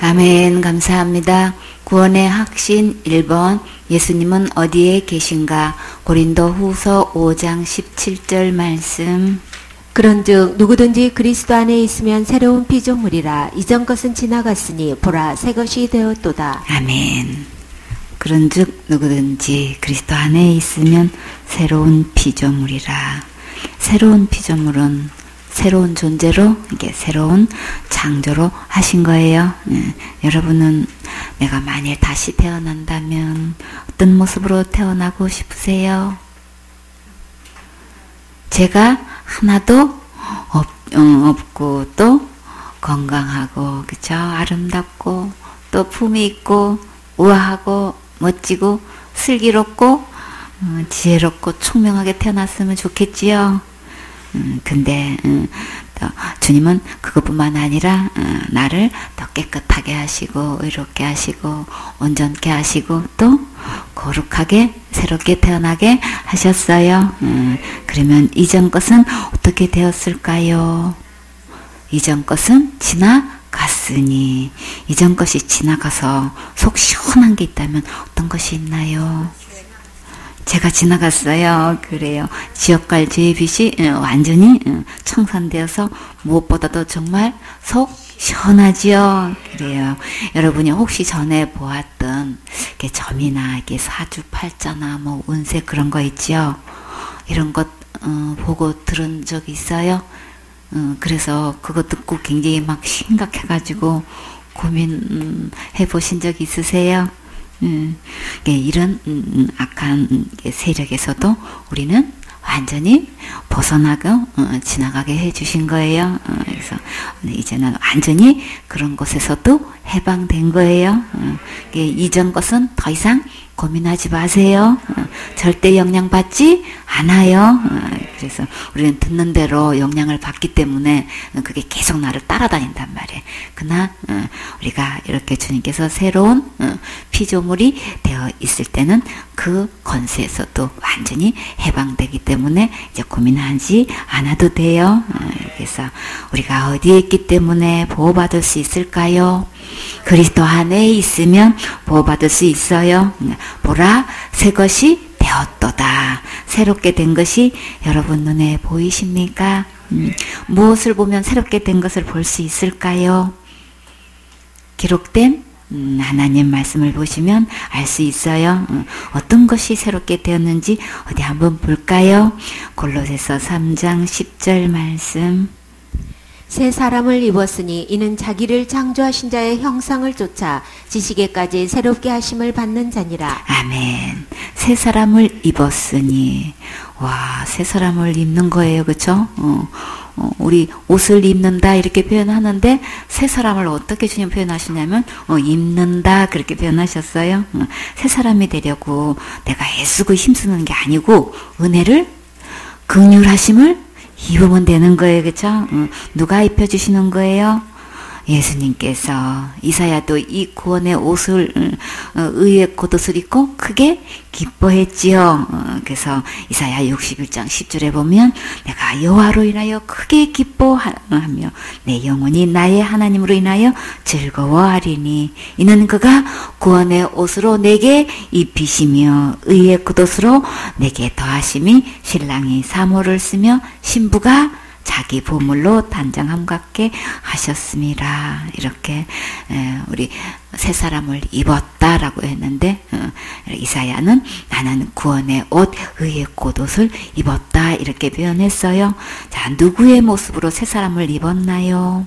아멘. 감사합니다. 구원의 확신 1번 예수님은 어디에 계신가? 고린도 후서 5장 17절 말씀. 그런즉 누구든지 그리스도 안에 있으면 새로운 피조물이라. 이전 것은 지나갔으니 보라 새 것이 되었도다. 아멘. 그런즉 누구든지 그리스도 안에 있으면 새로운 피조물이라. 새로운 피조물은 새로운 존재로, 이게 새로운 창조로 하신 거예요. 여러분은 내가 만일 다시 태어난다면 어떤 모습으로 태어나고 싶으세요? 제가 하나도 없고 또 건강하고, 그쵸? 아름답고 또 품이 있고 우아하고 멋지고 슬기롭고 지혜롭고 총명하게 태어났으면 좋겠지요. 근데 또 주님은 그것뿐만 아니라 나를 더 깨끗하게 하시고 의롭게 하시고 온전케 하시고 또 거룩하게 새롭게 태어나게 하셨어요. 그러면 이전 것은 어떻게 되었을까요? 이전 것은 지나갔으니. 이전 것이 지나가서 속 시원한 게 있다면 어떤 것이 있나요? 제가 지나갔어요. 그래요. 지옥갈 죄의 빛이 완전히 청산되어서 무엇보다도 정말 속 시원하지요. 그래요. 여러분이 혹시 전에 보았던 점이나 사주팔자나 뭐 운세 그런 거 있죠. 이런 것 보고 들은 적 있어요. 그래서 그거 듣고 굉장히 막 심각해가지고 고민해 보신 적 있으세요? 이런 악한 세력에서도 우리는 완전히 벗어나고 지나가게 해주신 거예요. 그래서 이제는 완전히 그런 곳에서도 해방된 거예요. 이전 것은 더 이상 고민하지 마세요. 절대 영향받지 않아요. 그래서 우리는 듣는 대로 영향을 받기 때문에 그게 계속 나를 따라다닌단 말이에요. 그러나 우리가 이렇게 주님께서 새로운 피조물이 되어 있을 때는 그 권세에서도 완전히 해방되기 때문에 이제 고민하지 않아도 돼요. 그래서 우리가 어디에 있기 때문에 보호받을 수 있을까요? 그리스도 안에 있으면 보호받을 수 있어요. 보라 새 것이 되었도다. 새롭게 된 것이 여러분 눈에 보이십니까? 무엇을 보면 새롭게 된 것을 볼 수 있을까요? 기록된 하나님 말씀을 보시면 알 수 있어요. 어떤 것이 새롭게 되었는지 어디 한번 볼까요? 골로새서 3장 10절 말씀. 새 사람을 입었으니 이는 자기를 창조하신 자의 형상을 쫓아 지식에까지 새롭게 하심을 받는 자니라. 아멘. 새 사람을 입었으니. 와, 새 사람을 입는 거예요. 그쵸? 우리 옷을 입는다 이렇게 표현하는데 새 사람을 어떻게 주님 표현하시냐면 입는다 그렇게 표현하셨어요. 새 사람이 되려고 내가 애쓰고 힘쓰는 게 아니고 은혜를 긍휼하심을 입으면 되는 거예요. 그쵸? 누가 입혀주시는 거예요? 예수님께서. 이사야도 이 구원의 옷을 의의 겉옷을 입고 크게 기뻐했지요. 그래서 이사야 61장 10절에 보면 내가 여호와로 인하여 크게 기뻐하며 내 영혼이 나의 하나님으로 인하여 즐거워하리니 이는 그가 구원의 옷으로 내게 입히시며 의의 겉옷으로 내게 더하심이 신랑이 사모를 쓰며 신부가 자기 보물로 단장함 같게 하셨습니다. 이렇게 우리 새 사람을 입었다라고 했는데 이사야는 나는 구원의 옷, 의의 겉옷을 입었다 이렇게 표현했어요. 자, 누구의 모습으로 새 사람을 입었나요?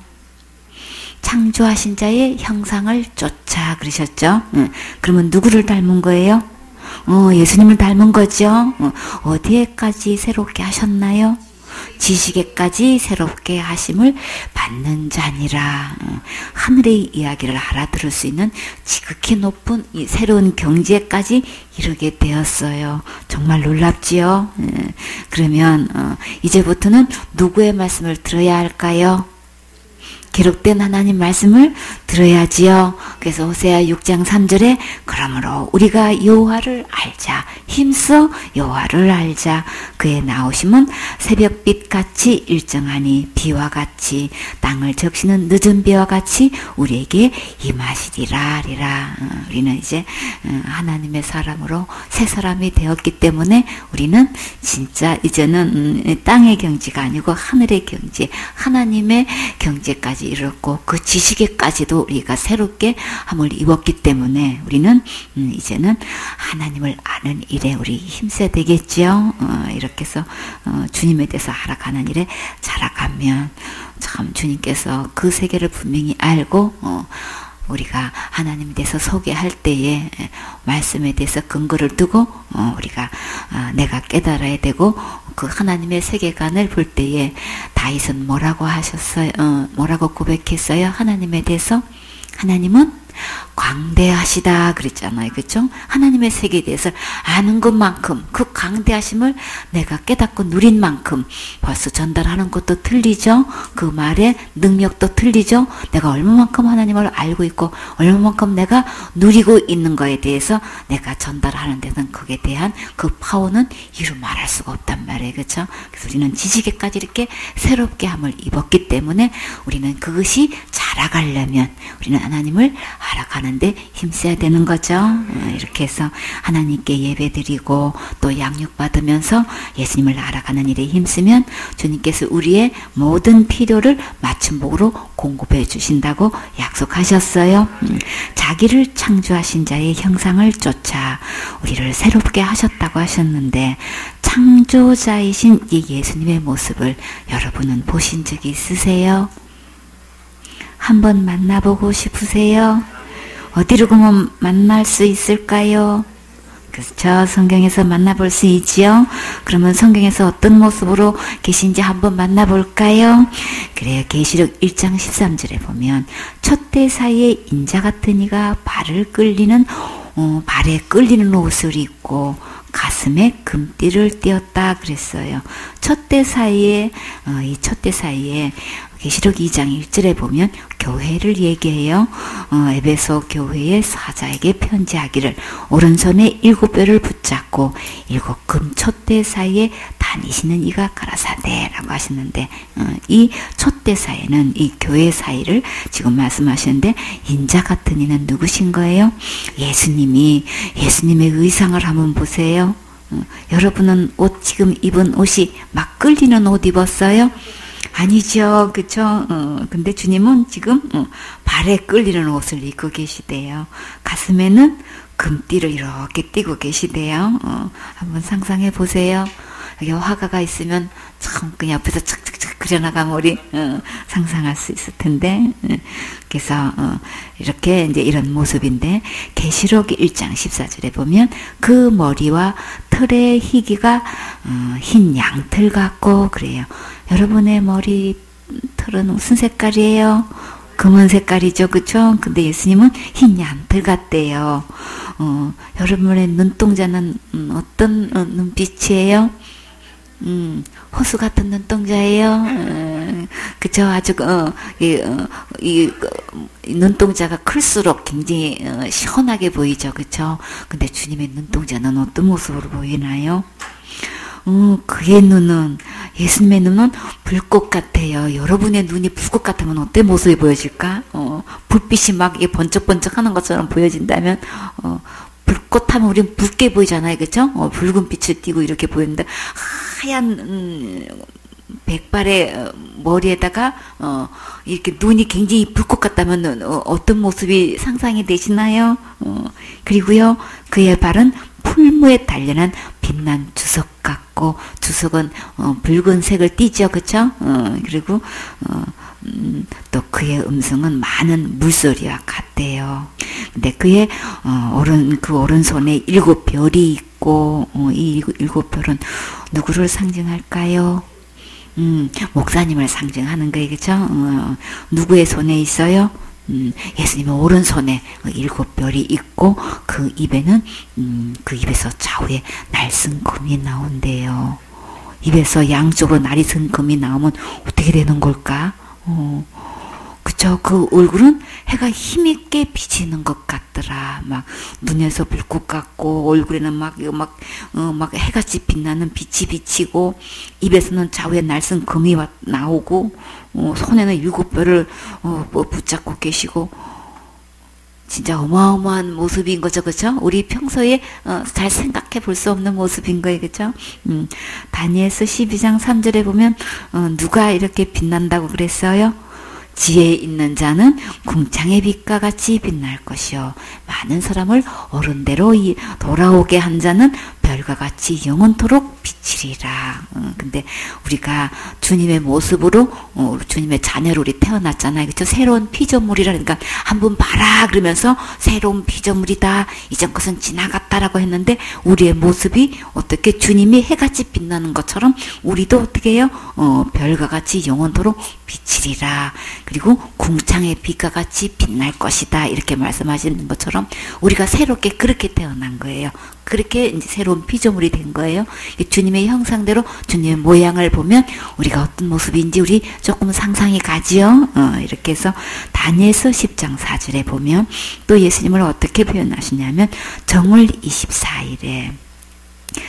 창조하신 자의 형상을 쫓아 그러셨죠. 그러면 누구를 닮은 거예요? 예수님을 닮은 거죠. 어디에까지 새롭게 하셨나요? 지식에까지 새롭게 하심을 받는 자니라. 하늘의 이야기를 알아들을 수 있는 지극히 높은 이 새로운 경지에까지 이르게 되었어요. 정말 놀랍지요? 그러면 이제부터는 누구의 말씀을 들어야 할까요? 기록된 하나님 말씀을 들어야지요. 그래서 호세아 6장 3절에 그러므로 우리가 여호와를 알자. 힘써 여호와를 알자. 그의 나오심은 새벽빛 같이 일정하니 비와 같이 땅을 적시는 늦은 비와 같이 우리에게 임하시리라. 우리는 이제 하나님의 사람으로 새 사람이 되었기 때문에 우리는 진짜 이제는 땅의 경지가 아니고 하늘의 경지, 하나님의 경지까지 이르렀고 그 지식에까지도 우리가 새롭게 함을 입었기 때문에 우리는 이제는 하나님을 아는 일에 우리 힘써야 되겠죠. 이렇게 해서 주님에 대해서 알아가는 일에 자라가면 참 주님께서 그 세계를 분명히 알고 우리가 하나님에 대해서 소개할 때에 말씀에 대해서 근거를 두고 우리가 내가 깨달아야 되고 그 하나님의 세계관을 볼 때에 다윗은 뭐라고 하셨어요? 뭐라고 고백했어요? 하나님에 대해서 하나님은 광대하시다 그랬잖아요. 그렇죠? 하나님의 세계에 대해서 아는 것만큼 그 광대하심을 내가 깨닫고 누린 만큼 벌써 전달하는 것도 틀리죠. 그 말의 능력도 틀리죠. 내가 얼마만큼 하나님을 알고 있고 얼마만큼 내가 누리고 있는 거에 대해서 내가 전달하는 데는 그에 대한 그 파워는 이루 말할 수가 없단 말이에요. 그렇죠? 그래서 우리는 지식에까지 이렇게 새롭게 함을 입었기 때문에 우리는 그것이 자라가려면 우리는 하나님을 알아가는데 힘써야 되는 거죠. 이렇게 해서 하나님께 예배드리고 또 양육받으면서 예수님을 알아가는 일에 힘쓰면 주님께서 우리의 모든 필요를 맞춤복으로 공급해 주신다고 약속하셨어요. 자기를 창조하신 자의 형상을 쫓아 우리를 새롭게 하셨다고 하셨는데 창조자이신 이 예수님의 모습을 여러분은 보신 적이 있으세요? 한번 만나보고 싶으세요? 어디로 가면 만날 수 있을까요? 그렇죠. 성경에서 만나볼 수 있지요. 그러면 성경에서 어떤 모습으로 계신지 한번 만나볼까요? 그래요. 계시록 1장 13절에 보면 촛대 사이에 인자 같은 이가 발에 끌리는 옷을 입고 가슴에 금띠를 띄었다 그랬어요. 촛대 사이에 계시록 2장 1절에 보면 교회를 얘기해요. 에베소 교회의 사자에게 편지하기를 오른손에 7뼈를 붙잡고 7금 촛대 사이에 다니시는 이가 가라사대 라고 하시는데 이 촛대 사이는 이 교회 사이를 지금 말씀하시는데 인자 같은 이는 누구신 거예요? 예수님의 의상을 한번 보세요. 여러분은 지금 입은 옷이 막 끌리는 옷 입었어요? 아니죠. 그쵸? 근데 주님은 지금 발에 끌리는 옷을 입고 계시대요. 가슴에는 금띠를 이렇게 띄고 계시대요. 한번 상상해 보세요. 여기 화가가 있으면 참 그냥 옆에서 착착착 그려나가면 우리 상상할 수 있을 텐데 그래서 이렇게 이제 이런 모습인데 계시록 1장 14절에 보면 그 머리와 털의 희기가 흰 양털 같고 그래요. 여러분의 머리 털은 무슨 색깔이에요? 금은 색깔이죠. 그쵸? 근데 예수님은 흰 양털 같대요. 여러분의 눈동자는 어떤 눈빛이에요? 호수 같은 눈동자예요. 그쵸? 아주 이 눈동자가 클수록 굉장히 시원하게 보이죠. 그쵸? 근데 주님의 눈동자는 어떤 모습으로 보이나요? 그의 눈은 예수님의 눈은 불꽃 같아요. 여러분의 눈이 불꽃 같으면 어떤 모습이 보여질까? 불빛이 막 번쩍번쩍 하는 것처럼 보여진다면 불꽃 하면 우리는 붉게 보이잖아요. 그쵸? 붉은 빛을 띠고 이렇게 보이는데 하얀 백발의 머리에다가 이렇게 눈이 굉장히 불꽃 같다면 어떤 모습이 상상이 되시나요? 그리고요 그의 발은 풀무에 단련한 빛난 주석 같고 주석은 붉은색을 띠죠. 그쵸? 그리고 또 그의 음성은 많은 물소리와 같대요. 근데 그의 오른손에 7별이 있고 이 7별은 누구를 상징할까요? 목사님을 상징하는 거예요. 그쵸? 누구의 손에 있어요? 예수님의 오른손에 7별이 있고 그 입에는 그 입에서 좌우에 날쌘 금이 나온대요. 입에서 양쪽으로 날쌘 금이 나오면 어떻게 되는 걸까? 그쵸. 그 얼굴은 해가 힘있게 비치는 것 같더라. 막 눈에서 불꽃 같고 얼굴에는 막 해같이 빛나는 빛이 비치고 입에서는 좌우에 날쌘 금이 나오고 손에는 7뼈를 붙잡고 계시고 진짜 어마어마한 모습인 거죠, 그죠? 우리 평소에 잘 생각해 볼 수 없는 모습인 거예요, 그죠? 다니엘서 12장 3절에 보면 누가 이렇게 빛난다고 그랬어요? 지혜 있는 자는 궁창의 빛과 같이 빛날 것이요 많은 사람을 옳은대로 돌아오게 한 자는 별과 같이 영원토록 비치리라. 근데 우리가 주님의 모습으로 주님의 자녀로 우리 태어났잖아요. 그렇죠? 새로운 피조물이라 그러니까 한번 봐라 그러면서 새로운 피조물이다. 이전 것은 지나갔다라고 했는데 우리의 모습이 어떻게 주님이 해같이 빛나는 것처럼 우리도 어떻게 해요? 별과 같이 영원토록 비치리라. 그리고 궁창의 빛과 같이 빛날 것이다. 이렇게 말씀하시는 것처럼 우리가 새롭게 그렇게 태어난 거예요. 그렇게 이제 새로운 피조물이 된 거예요. 주님의 형상대로 주님의 모양을 보면 우리가 어떤 모습인지 우리 조금 상상이 가지요. 이렇게 해서 다니엘서 10장 4절에 보면 또 예수님을 어떻게 표현하시냐면 정월 24일에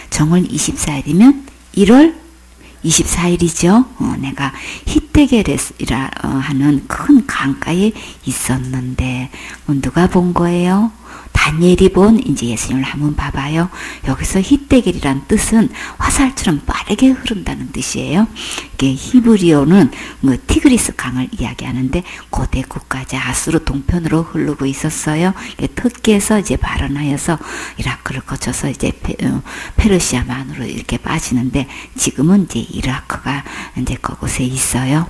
정월 24일이면 1월 24일이죠. 내가 히데겔이라 하는 큰 강가에 있었는데 누가 본 거예요? 다니엘이 본 이제 예수님을 한번 봐봐요. 여기서 히데겔이란 뜻은 화살처럼 빠르게 흐른다는 뜻이에요. 이게 히브리어는 티그리스 강을 이야기하는데 고대 국가제 아수르 동편으로 흐르고 있었어요. 터키에서 이제 발원하여서 이라크를 거쳐서 이제 페르시아만으로 이렇게 빠지는데 지금은 이제 이라크가 이제 그곳에 있어요.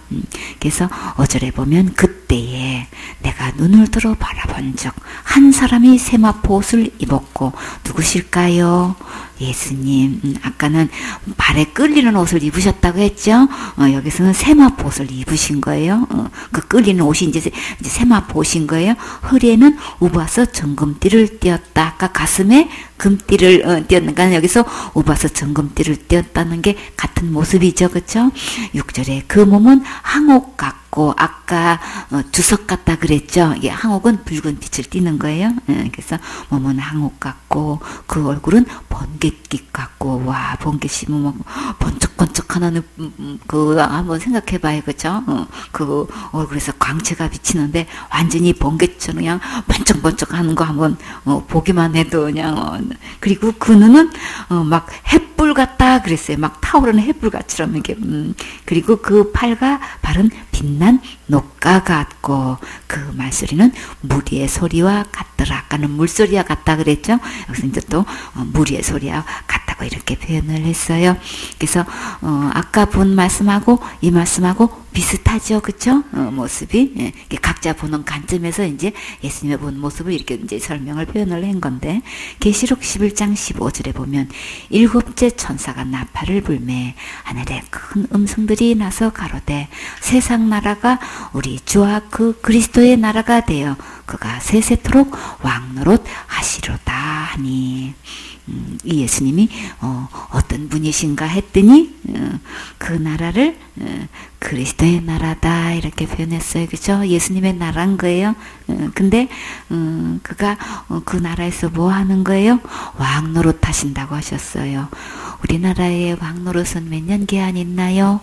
그래서 5절에 보면 그때에 내가 눈을 들어 바라본 적 한 사람이 세마포 옷을 입었고 누구실까요? 예수님. 아까는 발에 끌리는 옷을 입으셨다고 했죠. 여기서는 세마포 옷을 입으신 거예요. 그 끌리는 옷이 이제 세마포 옷인 거예요. 허리에는 우바서 정금띠를 띄었다. 아까 가슴에 금띠를 띄었는가 여기서 우바서 정금띠를 띄었다는 게 같은 모습이죠, 그렇죠? 6절에 그 몸은 항옥 같고 아까 주석 같다 그랬죠. 이게 항옥은 붉은 빛을 띠는 거예요. 그래서 몸은 항옥 같고 그 얼굴은 번갯빛 같고 와 번갯이 뭐 번쩍번쩍하는 그 한번 생각해봐요, 그렇죠? 그 얼굴에서 광채가 비치는데 완전히 번갯처럼 그냥 번쩍번쩍하는 거 한번 보기만 해도 그냥 그리고 그 눈은 막 햇불 같다 그랬어요. 막 타오르는 햇불같처럼 이게 그리고 그 팔과 발은 빛난 녹과 같고 그 말소리는 무리의 소리와 같더라. 아까는 물소리와 같다 그랬죠. 여기서 이제 또 무리의 소리와 같다고 이렇게 표현을 했어요. 그래서 아까 본 말씀하고 이 말씀하고 비슷하죠, 그쵸? 모습이 각자 보는 관점에서 이제 예수님의 본 모습을 이렇게 이제 설명을 표현을 한 건데 계시록 11장 15절에 보면 일곱째 천사가 나팔을 불매 하늘에 큰 음성들이 나서 가로되 세상 나라가 우리 주와 그 그리스도의 나라가 되어 그가 세세토록 왕노릇 하시로다 하니 이 예수님이 어떤 분이신가 했더니 그 나라를 그리스도의 나라다 이렇게 표현했어요. 그죠? 예수님의 나라인 거예요. 근데 그가 그 나라에서 뭐 하는 거예요? 왕 노릇 하신다고 하셨어요. 우리나라의 왕 노릇은 몇 년 기한 있나요?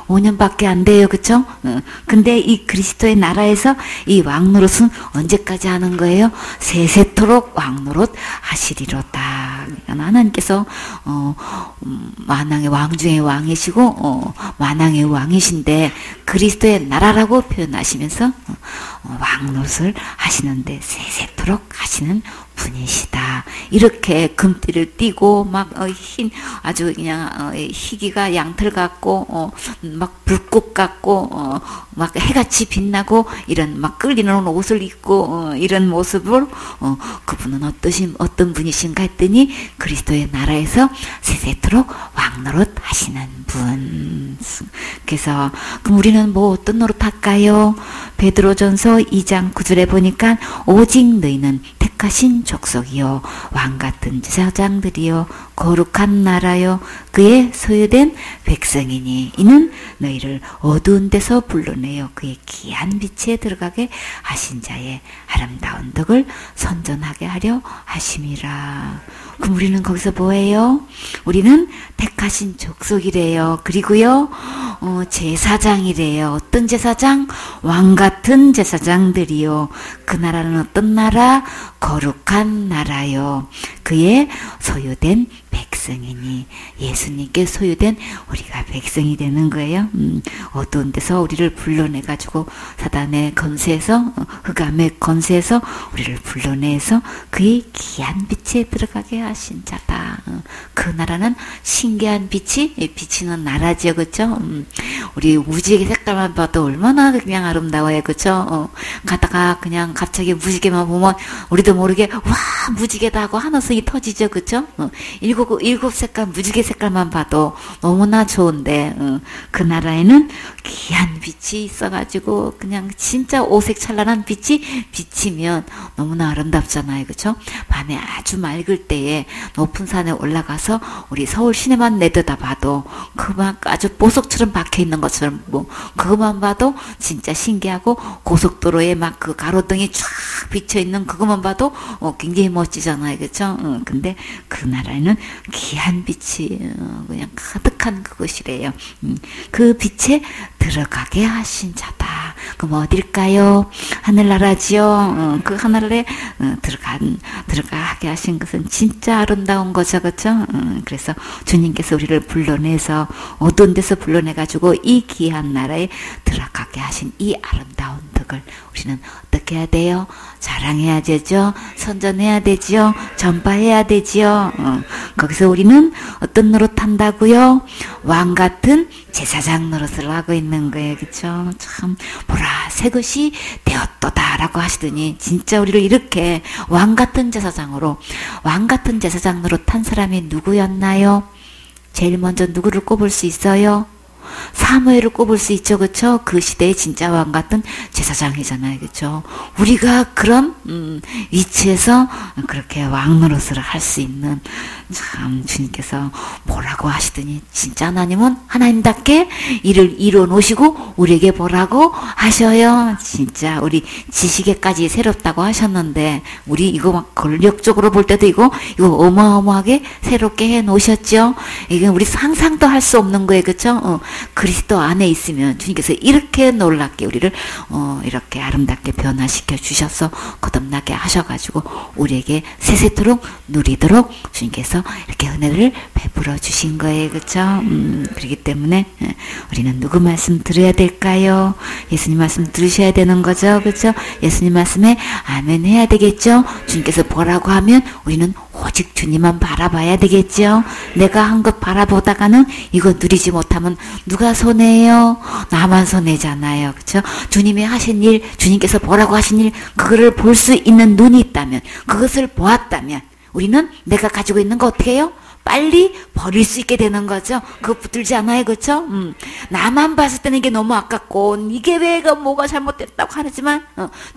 5년밖에 안 돼요. 그쵸? 근데 이 그리스도의 나라에서 이 왕노릇은 언제까지 하는 거예요? 세세토록 왕노릇 하시리로다. 그러니까 하나님께서 만왕의 왕 중에 왕이시고 만왕의 왕이신데 그리스도의 나라라고 표현하시면서 왕노릇을 하시는데 세세토록 하시는 분이시다. 이렇게 금띠를 띠고 막 흰 아주 그냥 희기가 양털 같고 막 불꽃 같고 막 해같이 빛나고 이런 막 끌리는 옷을 입고 이런 모습을 그분은 어떤 분이신가 했더니 그리스도의 나라에서 세세토록 왕노릇 하시는 분. 그래서 그럼 우리는 뭐 어떤 노릇 할까요? 베드로전서 2장 9절에 보니까 오직 너희는 택하신 족속이요 왕같은 제사장들이요 거룩한 나라요 그의 소유된 백성이니 이는 너희를 어두운 데서 불러내어 그의 귀한 빛에 들어가게 하신 자의 아름다운 덕을 선전하게 하려 하심이라. 그럼 우리는 거기서 뭐예요? 우리는 택하신 족속이래요. 그리고요 제사장이래요. 어떤 제사장? 왕같은 제사장들이요. 그 나라는 어떤 나라? 거룩한 나라요. 그의 소유된 백성이니 예수님께 소유된 우리가 백성이 되는 거예요. 어두운 데서 우리를 불러내가지고 사단의 건세에서 흑암의 건세에서 우리를 불러내서 그의 귀한 빛에 들어가게 하신 자다. 그 나라는 신기한 빛이 비치는 나라지요. 그렇죠? 우리 무지개 색깔만 봐도 얼마나 그냥 아름다워요. 그렇죠? 가다가 그냥 갑자기 무지개만 보면 우리도 모르게 와 무지개다 하고 한우승이 터지죠. 그렇죠? 일곱 색깔 무지개 색깔만 봐도 너무나 좋은데 그 나라에는 귀한 빛이 있어가지고 그냥 진짜 오색찬란한 빛이 비치면 너무나 아름답잖아요. 그렇죠? 밤에 아주 맑을 때에 높은 산에 올라가서 우리 서울 시내만 내려다봐도 그만 아주 보석처럼 박혀있는 것처럼 뭐 그것만 봐도 진짜 신기하고 고속도로에 막 그 가로등이 쫙 비쳐있는 그것만 봐도 굉장히 멋지잖아요. 그렇죠? 근데 그 나라에는 귀한 빛이 그냥 가득한 그것이래요. 그 빛에 들어가게 하신 자다. 그럼 어딜까요? 하늘나라지요. 그 하늘에 들어가게 하신 것은 진짜 아름다운 거죠. 그렇죠? 그래서 주님께서 우리를 불러내서 어두운 데서 불러내가지고 이 귀한 나라에 들어가게 하신 이 아름다운 덕을 우리는 어떻게 해야 돼요? 자랑해야 되죠. 선전해야 되지요. 전파해야 되지요. 거기서 우리는 어떤 노릇 한다고요? 왕 같은 제사장 노릇을 하고 있는 거예요. 그렇죠? 참 보라 새 것이 되었도다라고 하시더니 진짜 우리를 이렇게 왕 같은 제사장으로 왕 같은 제사장 노릇 한 사람이 누구였나요? 제일 먼저 누구를 꼽을 수 있어요? 사무엘을 꼽을 수 있죠. 그쵸? 그 시대의 진짜 왕 같은 제사장이잖아요. 그쵸? 우리가 그런 위치에서 그렇게 왕 노릇을 할 수 있는 참 주님께서 뭐라고 하시더니 진짜 하나님은 하나님답게 일을 이루어 놓으시고 우리에게 뭐라고 하셔요. 진짜 우리 지식에까지 새롭다고 하셨는데 우리 이거 막 권력적으로 볼 때도 이거 어마어마하게 새롭게 해 놓으셨죠. 이게 우리 상상도 할 수 없는 거예요. 그쵸? 그리스도 안에 있으면 주님께서 이렇게 놀랍게 우리를 이렇게 아름답게 변화시켜 주셔서 거듭나게 하셔가지고 우리에게 세세토록 누리도록 주님께서 이렇게 은혜를 베풀어 주신 거예요. 그렇죠? 그렇기 때문에 우리는 누구 말씀 들어야 될까요? 예수님 말씀 들으셔야 되는 거죠. 그렇죠? 예수님 말씀에 아멘 해야 되겠죠? 주님께서 뭐라고 하면 우리는 오직 주님만 바라봐야 되겠죠. 내가 한 것 바라보다가는 이거 누리지 못하면 누가 손해요? 나만 손해잖아요. 그렇죠? 주님이 하신 일, 주님께서 뭐라고 하신 일, 그거를 볼 수 있는 눈이 있다면, 그것을 보았다면 우리는 내가 가지고 있는 거 어떻게 해요? 빨리 버릴 수 있게 되는 거죠. 그거 붙들지 않아요. 그렇죠? 나만 봤을 때는 이게 너무 아깝고 이게 왜 뭐가 잘못됐다고 하지만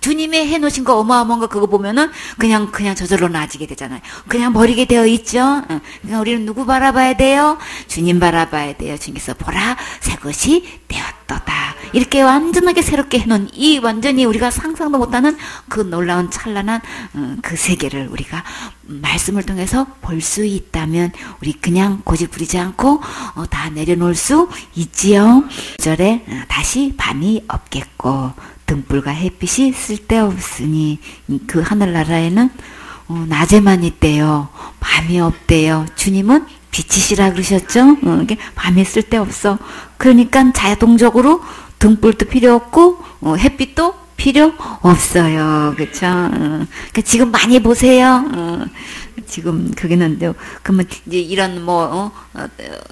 주님의 해놓으신 거 어마어마한 거 그거 보면은 그냥 저절로 놔지게 되잖아요. 그냥 버리게 되어 있죠. 그러니까 우리는 누구 바라봐야 돼요? 주님 바라봐야 돼요. 주님께서 보라 새 것이 되었도다. 이렇게 완전하게 새롭게 해놓은 이 완전히 우리가 상상도 못하는 그 놀라운 찬란한 그 세계를 우리가 말씀을 통해서 볼 수 있다면 우리 그냥 고집부리지 않고 다 내려놓을 수 있지요. 9절에 다시 밤이 없겠고 등불과 햇빛이 쓸데없으니 그 하늘나라에는 낮에만 있대요. 밤이 없대요. 주님은 빛이시라 그러셨죠? 이게 밤이 쓸데없어. 그러니까 자동적으로 등불도 필요 없고 햇빛도 필요 없어요. 그쵸? 그러니까 지금 많이 보세요. 지금 그게는데 그러면 이제 이런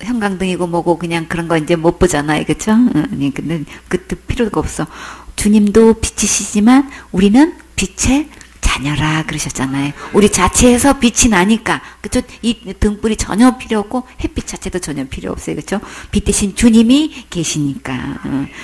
형광등이고 뭐고 그냥 그런 거 이제 못 보잖아요. 그쵸? 근데 그때 필요가 없어. 주님도 빛이시지만 우리는 빛의 다녀라 그러셨잖아요. 우리 자체에서 빛이 나니까 그쵸? 이 등불이 전혀 필요 없고 햇빛 자체도 전혀 필요 없어요. 그쵸? 빛 대신 주님이 계시니까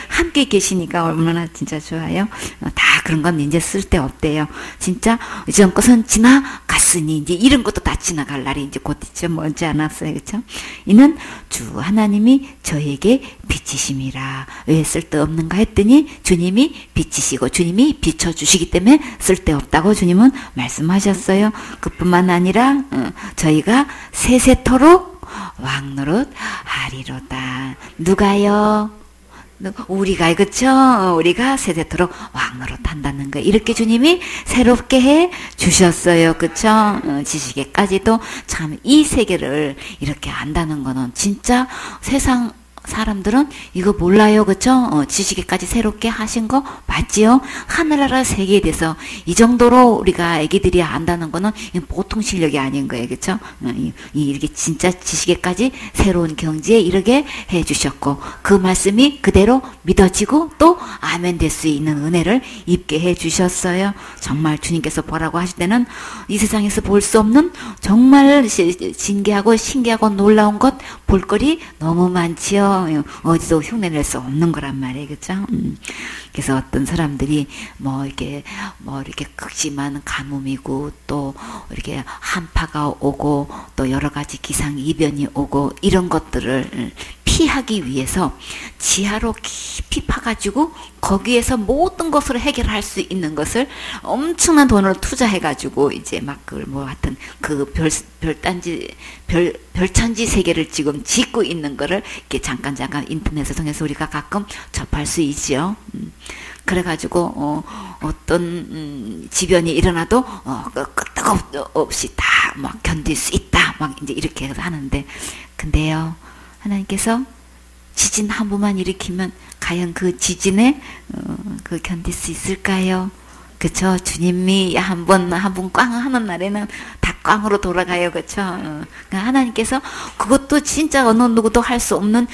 함께 계시니까 얼마나 진짜 좋아요. 다 그런 건 이제 쓸데없대요. 진짜 이전 것은 지나갔으니 이제 이런 것도 다 지나갈 날이 이제 곧 있죠. 멀지 않았어요. 그쵸? 이는 주 하나님이 저에게 빛이심이라. 왜 쓸데없는가 했더니 주님이 빛이시고 주님이 비춰주시기 때문에 쓸데없다고 주님은 말씀하셨어요. 그뿐만 아니라 저희가 세세토록 왕노릇 하리로다. 누가요? 우리가 그쵸? 우리가 세세토록 왕노릇 한다는 거 이렇게 주님이 새롭게 해 주셨어요. 그쵸? 지식에까지도 참 이 세계를 이렇게 안다는 거는 진짜 세상 사람들은 이거 몰라요. 그쵸? 지식에까지 새롭게 하신 거 맞지요? 하늘나라 세계에 대해서 이 정도로 우리가 애기들이 안다는 거는 보통 실력이 아닌 거예요. 그쵸? 이렇게 진짜 지식에까지 새로운 경지에 이르게 해 주셨고 그 말씀이 그대로 믿어지고 또 아멘 될 수 있는 은혜를 입게 해 주셨어요. 정말 주님께서 보라고 하실 때는 이 세상에서 볼 수 없는 정말 진귀하고 신기하고 놀라운 것 볼거리 너무 많지요. 어디서 흉내낼 수 없는 거란 말이에요. 그죠? 그래서 어떤 사람들이 이렇게 극심한 가뭄이고 또 이렇게 한파가 오고 또 여러 가지 기상이변이 오고 이런 것들을 피하기 위해서 지하로 깊이 파가지고 거기에서 모든 것을 해결할 수 있는 것을 엄청난 돈을 투자해가지고 이제 막 하여튼 그 별천지 세계를 지금 짓고 있는 거를 이렇게 잠깐 인터넷을 통해서 우리가 가끔 접할 수 있죠. 그래가지고 어떤 지변이 일어나도 끄떡 없이 다 막 견딜 수 있다 막 이제 이렇게 하는데 근데요. 하나님께서 지진 한 번만 일으키면 과연 그 지진에 그 견딜 수 있을까요? 그쵸? 주님이 한 번 꽝 하는 날에는 다 꽝으로 돌아가요. 그쵸? 하나님께서 그것도 진짜 어느 누구도 할 수 없는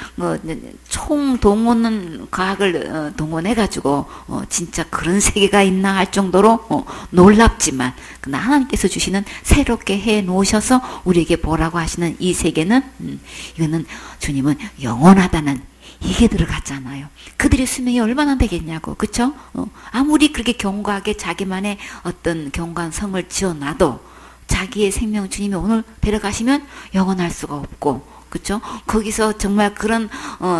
총동원 과학을 동원해가지고 진짜 그런 세계가 있나 할 정도로 놀랍지만 그러나 하나님께서 주시는 새롭게 해 놓으셔서 우리에게 보라고 하시는 이 세계는 이거는 주님은 영원하다는 이게 들어갔잖아요. 그들의 수명이 얼마나 되겠냐고. 그쵸? 아무리 그렇게 견고하게 자기만의 어떤 견고한 성을 지어놔도 자기의 생명 주님이 오늘 데려가시면 영원할 수가 없고 그쵸? 거기서 정말 그런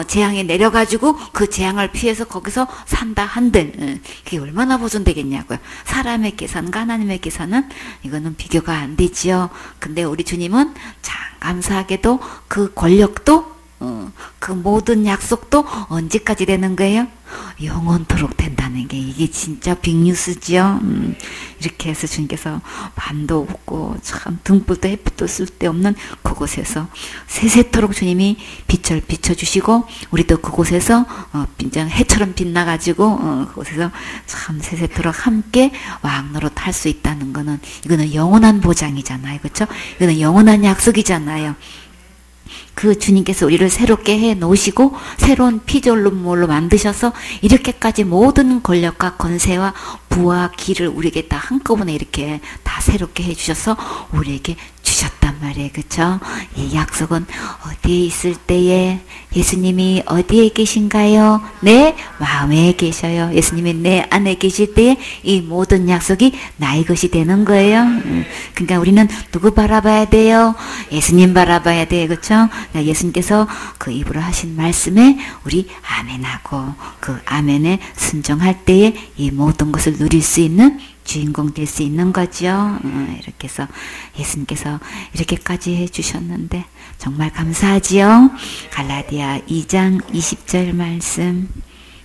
재앙이 내려가지고 그 재앙을 피해서 거기서 산다 한들 그게 얼마나 보존되겠냐고요. 사람의 계산과 하나님의 계산은 이거는 비교가 안 되지요. 근데 우리 주님은 참 감사하게도 그 권력도 그 모든 약속도 언제까지 되는 거예요? 영원토록 된다는 게 이게 진짜 빅뉴스지요. 이렇게 해서 주님께서 밤도 없고 참 등불도 햇빛도 쓸데없는 그곳에서 세세토록 주님이 빛을 비춰주시고 우리도 그곳에서 해처럼 빛나가지고 그곳에서 참 세세토록 함께 왕노릇 할 수 있다는 거는 이거는 영원한 보장이잖아요. 그렇죠? 이거는 영원한 약속이잖아요. 그 주님께서 우리를 새롭게 해 놓으시고 새로운 피조물로 만드셔서 이렇게까지 모든 권력과 권세와 부와 기를 우리에게 다 한꺼번에 이렇게 다 새롭게 해 주셔서 우리에게 주셨단 말이에요. 그쵸? 이 약속은 어디에 있을 때에 예수님이 어디에 계신가요? 내 마음에 계셔요. 예수님이 내 안에 계실 때에 이 모든 약속이 나의 것이 되는 거예요. 그러니까 우리는 누구 바라봐야 돼요? 예수님 바라봐야 돼요. 그쵸? 그러니까 예수님께서 그 입으로 하신 말씀에 우리 아멘하고 그 아멘에 순종할 때에 이 모든 것을 누릴 수 있는 주인공 될 수 있는 거죠. 이렇게 해서 예수님께서 이렇게까지 해주셨는데 정말 감사하지요. 갈라디아 2장 20절 말씀.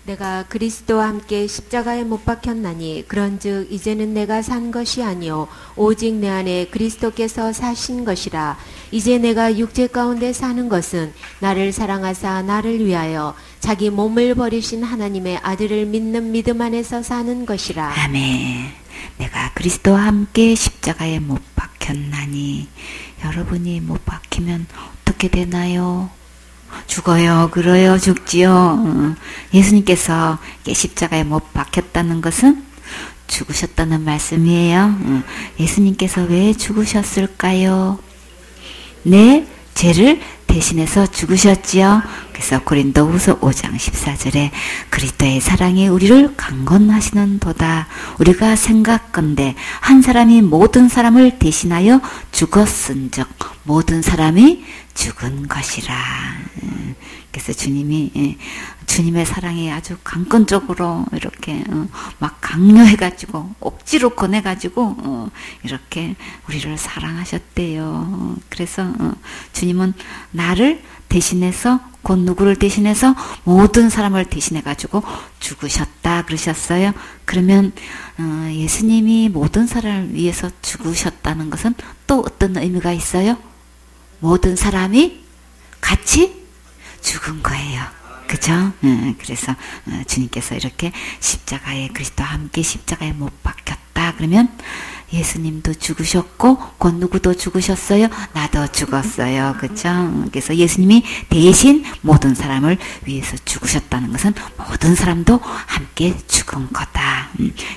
내가 그리스도와 함께 십자가에 못 박혔나니 그런즉 이제는 내가 산 것이 아니요 오직 내 안에 그리스도께서 사신 것이라. 이제 내가 육체 가운데 사는 것은 나를 사랑하사 나를 위하여 자기 몸을 버리신 하나님의 아들을 믿는 믿음 안에서 사는 것이라. 아멘. 내가 그리스도와 함께 십자가에 못 박혔나니. 여러분이 못 박히면 어떻게 되나요? 죽어요. 그래요. 죽지요. 예수님께서 십자가에 못 박혔다는 것은 죽으셨다는 말씀이에요. 예수님께서 왜 죽으셨을까요? 내 죄를 대신해서 죽으셨지요. 그래서 고린도후서 5장 14절에 그리스도의 사랑이 우리를 강건하시는 도다. 우리가 생각건대 한 사람이 모든 사람을 대신하여 죽었은즉 모든 사람이 죽은 것이라. 그래서 주님의 사랑이 아주 강건적으로 이렇게 막 강요해가지고 억지로 꺼내가지고 이렇게 우리를 사랑하셨대요. 그래서 주님은 나를 대신해서 곧 누구를 대신해서 모든 사람을 대신해가지고 죽으셨다 그러셨어요. 그러면 예수님이 모든 사람을 위해서 죽으셨다는 것은 또 어떤 의미가 있어요? 모든 사람이 같이 죽은 거예요. 그죠? 그래서 주님께서 이렇게 십자가에 그리스도와 함께 십자가에 못 박혔다 그러면 예수님도 죽으셨고 곧 누구도 죽으셨어요. 나도 죽었어요. 그죠? 그래서 예수님이 대신 모든 사람을 위해서 죽으셨다는 것은 모든 사람도 함께 죽은 거다.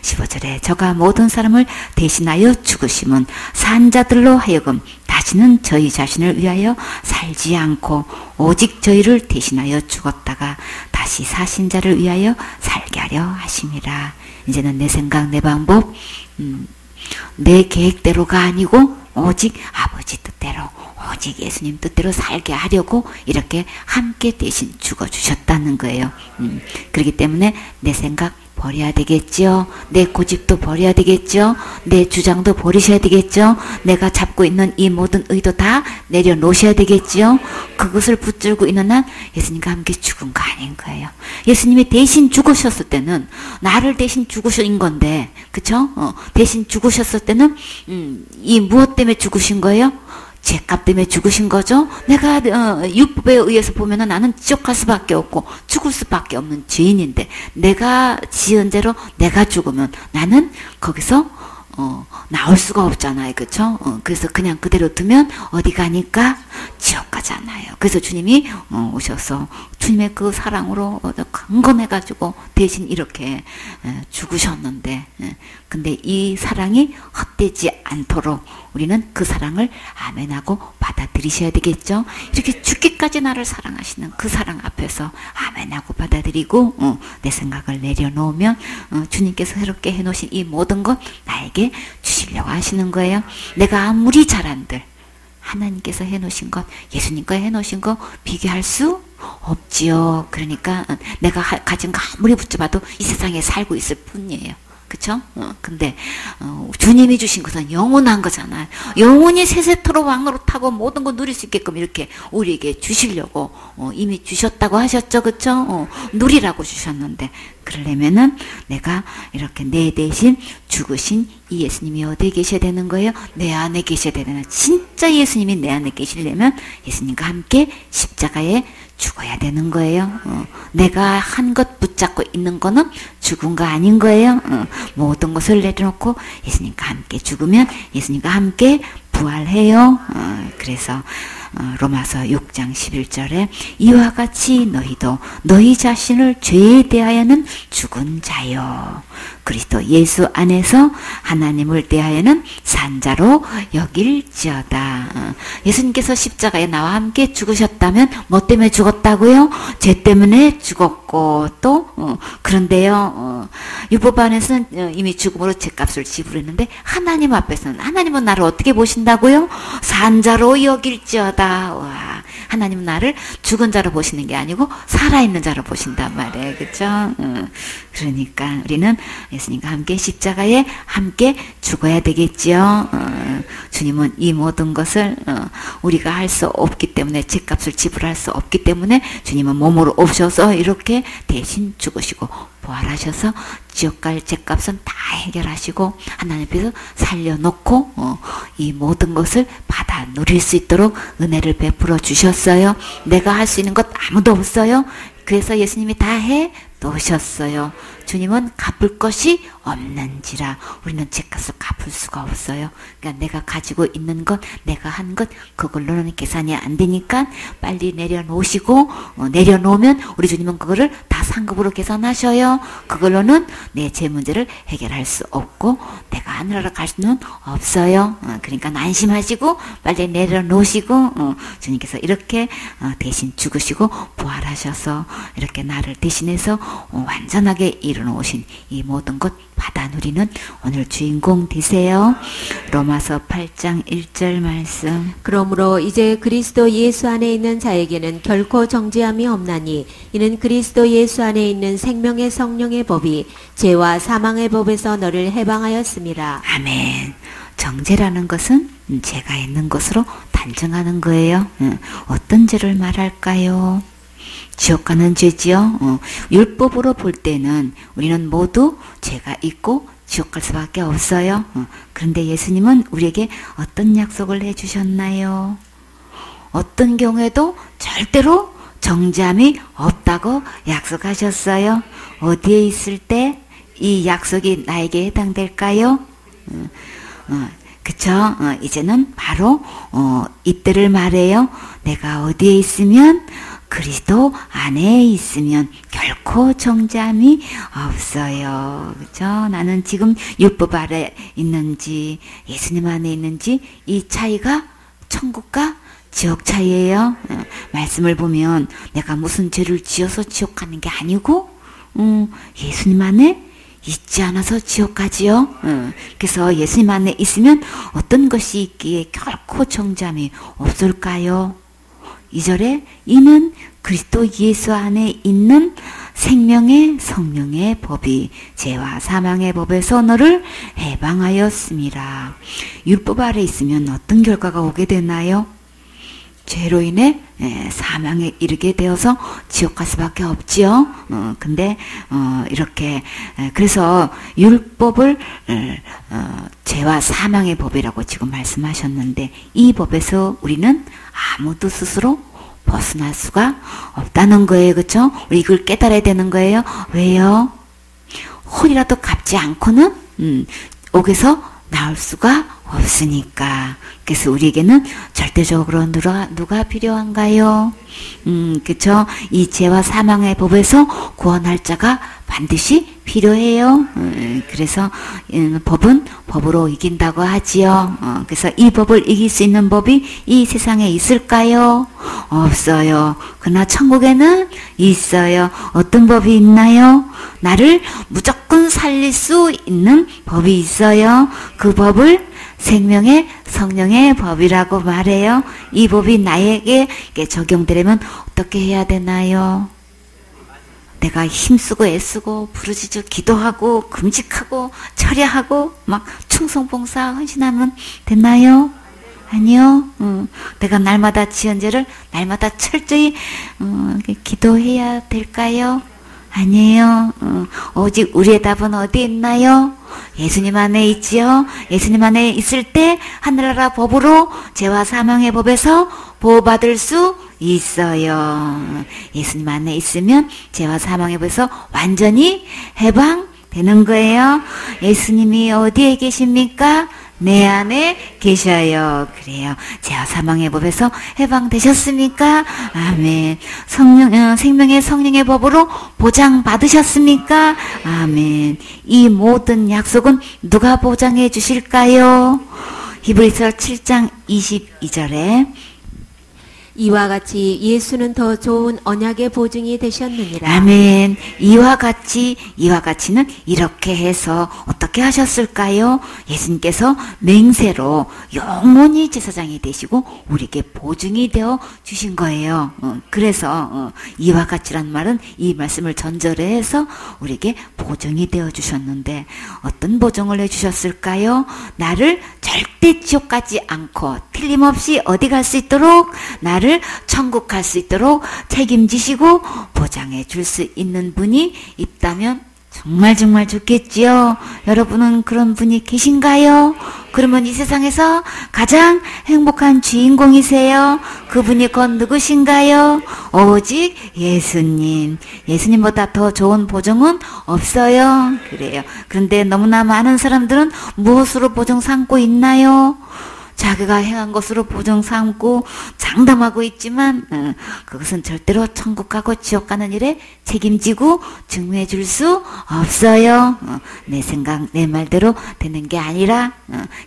15절에 저가 모든 사람을 대신하여 죽으심은 산 자들로 하여금 다시는 저희 자신을 위하여 살지 않고 오직 저희를 대신하여 죽었다가 다시 사신 자를 위하여 살게 하려 하심이라. 이제는 내 생각 내 방법 내 계획대로가 아니고 오직 아버지 뜻대로 오직 예수님 뜻대로 살게 하려고 이렇게 함께 대신 죽어주셨다는 거예요. 그렇기 때문에 내 생각 버려야 되겠죠. 내 고집도 버려야 되겠죠. 내 주장도 버리셔야 되겠죠. 내가 잡고 있는 이 모든 의도 다 내려놓으셔야 되겠죠. 그것을 붙들고 있는 한 예수님과 함께 죽은 거 아닌 거예요. 예수님이 대신 죽으셨을 때는 나를 대신 죽으신 건데, 그쵸? 대신 죽으셨을 때는 이 무엇 때문에 죽으신 거예요? 죄값 때문에 죽으신 거죠. 내가 율법에 의해서 보면은 나는 지옥 갈 수밖에 없고 죽을 수밖에 없는 죄인인데 내가 지은 죄로 내가 죽으면 나는 거기서 나올 수가 없잖아요. 그쵸? 그래서 그냥 그대로 두면 어디 가니까 지옥 가잖아요. 그래서 주님이 오셔서 주님의 그 사랑으로 강건해가지고 대신 이렇게 죽으셨는데 근데 이 사랑이 헛되지 않도록 우리는 그 사랑을 아멘하고 받아들이셔야 되겠죠. 이렇게 죽기까지 나를 사랑하시는 그 사랑 앞에서 아멘하고 받아들이고 내 생각을 내려놓으면 주님께서 새롭게 해놓으신 이 모든 것 나에게 주시려고 하시는 거예요. 내가 아무리 잘한들 하나님께서 해놓으신 것, 예수님과 해놓으신 것 비교할 수 없지요. 그러니까 내가 가진 거 아무리 붙잡아도 이 세상에 살고 있을 뿐이에요. 그쵸? 근데 주님이 주신 것은 영원한 거잖아요. 영원히 세세토록 왕노릇하고 모든 거 누릴 수 있게끔 이렇게 우리에게 주시려고 이미 주셨다고 하셨죠. 그쵸? 누리라고 주셨는데 그러려면은 내가 이렇게 내 대신 죽으신 이 예수님이 어디에 계셔야 되는 거예요? 내 안에 계셔야 되는. 진짜 예수님이 내 안에 계시려면 예수님과 함께 십자가에 죽어야 되는 거예요. 내가 한 것 붙잡고 있는 거는 죽은 거 아닌 거예요. 모든 것을 내려놓고 예수님과 함께 죽으면 예수님과 함께 부활해요. 그래서 로마서 6장 11절에 이와 같이 너희도 너희 자신을 죄에 대하여는 죽은 자요 그리스도 예수 안에서 하나님을 대하여는 산 자로 여길지어다. 예수님께서 십자가에 나와 함께 죽으셨다면 뭐 때문에 죽었다고요? 죄 때문에 죽었고 또 그런데요 율법 안에서는 이미 죽음으로 죄값을 지불했는데 하나님 앞에서는 하나님은 나를 어떻게 보신다고요? 산 자로 여길지어다. 와, 하나님은 나를 죽은 자로 보시는 게 아니고 살아있는 자로 보신단 말이에요. 그쵸? 그러니까 우리는 예수님과 함께 십자가에 함께 죽어야 되겠지요. 주님은 이 모든 것을 우리가 할 수 없기 때문에 죄값을 지불할 수 없기 때문에 주님은 몸으로 오셔서 이렇게 대신 죽으시고 부활하셔서 지옥 갈 죄값은 다 해결하시고 하나님 앞에서 살려놓고 이 모든 것을 받아 누릴 수 있도록 은혜를 베풀어 주셨어요. 내가 할 수 있는 것 아무도 없어요. 그래서 예수님이 다 해 놓으셨어요. 주님은 갚을 것이 없는지라. 우리는 죗값을 갚을 수가 없어요. 그러니까 내가 가지고 있는 것, 내가 한 것, 그걸로는 계산이 안 되니까 빨리 내려놓으시고, 내려놓으면 우리 주님은 그거를 다 상급으로 계산하셔요. 그걸로는 내 제 문제를 해결할 수 없고 내가 하늘나라 갈 수는 없어요. 그러니까 안심하시고 빨리 내려놓으시고, 주님께서 이렇게 대신 죽으시고 부활하셔서 이렇게 나를 대신해서 완전하게 이루어오신 이 모든 것 받아 누리는 오늘 주인공 되세요. 로마서 8장 1절 말씀. 그러므로 이제 그리스도 예수 안에 있는 자에게는 결코 정죄함이 없나니 이는 그리스도 예수 안에 있는 생명의 성령의 법이 죄와 사망의 법에서 너를 해방하였음이라. 아멘. 정죄라는 것은 죄가 있는 것으로 단정하는 거예요. 어떤 죄를 말할까요? 지옥 가는 죄지요. 율법으로 볼 때는 우리는 모두 죄가 있고 지옥 갈 수밖에 없어요. 그런데 예수님은 우리에게 어떤 약속을 해주셨나요? 어떤 경우에도 절대로 정죄함이 없다고 약속하셨어요. 어디에 있을 때 이 약속이 나에게 해당될까요? 그쵸? 이제는 바로 이때를 말해요. 내가 어디에 있으면, 그리스도 안에 있으면 결코 정죄함이 없어요. 그죠? 나는 지금 율법 아래 있는지 예수님 안에 있는지 이 차이가 천국과 지옥 차이예요. 말씀을 보면 내가 무슨 죄를 지어서 지옥 가는 게 아니고 예수님 안에 있지 않아서 지옥 가지요. 그래서 예수님 안에 있으면 어떤 것이 있기에 결코 정죄함이 없을까요? 2절에 이는 그리스도 예수 안에 있는 생명의 성령의 법이 죄와 사망의 법에서 너를 해방하였습니다. 율법 아래 있으면 어떤 결과가 오게 되나요? 죄로 인해 사망에 이르게 되어서 지옥 갈 수밖에 없지요. 근데 이렇게 그래서 율법을 죄와 사망의 법이라고 지금 말씀하셨는데 이 법에서 우리는 아무도 스스로 벗어날 수가 없다는 거예요. 그렇죠? 우리 이걸 깨달아야 되는 거예요. 왜요? 홀이라도 갚지 않고는 옥에서 나올 수가 없으니까. 그래서 우리에게는 절대적으로 누가 필요한가요? 그쵸? 이 죄와 사망의 법에서 구원할 자가 반드시 필요해요. 그래서 법은 법으로 이긴다고 하지요. 그래서 이 법을 이길 수 있는 법이 이 세상에 있을까요? 없어요. 그러나 천국에는 있어요. 어떤 법이 있나요? 나를 무조건 살릴 수 있는 법이 있어요. 그 법을 생명의 성령의 법이라고 말해요. 이 법이 나에게 적용되려면 어떻게 해야 되나요? 내가 힘쓰고 애쓰고 부르짖어 기도하고 금식하고 철야하고 막 충성봉사 헌신하면 되나요? 아니요. 내가 날마다 지은 죄를 날마다 철저히 기도해야 될까요? 아니에요. 오직 우리의 답은 어디 있나요? 예수님 안에 있지요. 예수님 안에 있을 때 하늘나라 법으로 죄와 사망의 법에서 보호받을 수 있어요. 예수님 안에 있으면 죄와 사망의 법에서 완전히 해방되는 거예요. 예수님이 어디에 계십니까? 내 안에 계셔요. 그래요. 죄와 사망의 법에서 해방되셨습니까? 아멘. 생명의 성령의 법으로 보장받으셨습니까? 아멘. 이 모든 약속은 누가 보장해 주실까요? 히브리서 7장 22절에 이와 같이 예수는 더 좋은 언약의 보증이 되셨느니라. 아멘. 이와 같이는 이렇게 해서 어떻게 하셨을까요? 예수님께서 맹세로 영원히 제사장이 되시고 우리에게 보증이 되어 주신 거예요. 그래서 이와 같이란 말은 이 말씀을 전제로 해서 우리에게 보증이 되어 주셨는데 어떤 보증을 해 주셨을까요? 나를 절대 지옥 가지 않고 틀림없이 어디 갈 수 있도록 나를 천국 갈 수 있도록 책임지시고 보장해 줄 수 있는 분이 있다면 정말 좋겠지요. 여러분은 그런 분이 계신가요? 그러면 이 세상에서 가장 행복한 주인공이세요. 그분이 곧 누구신가요? 오직 예수님. 예수님보다 더 좋은 보증은 없어요. 그래요. 그런데 너무나 많은 사람들은 무엇으로 보증 삼고 있나요? 자기가 행한 것으로 보증 삼고 장담하고 있지만 그것은 절대로 천국 가고 지옥 가는 일에 책임지고 증명해 줄 수 없어요. 내 생각 내 말대로 되는 게 아니라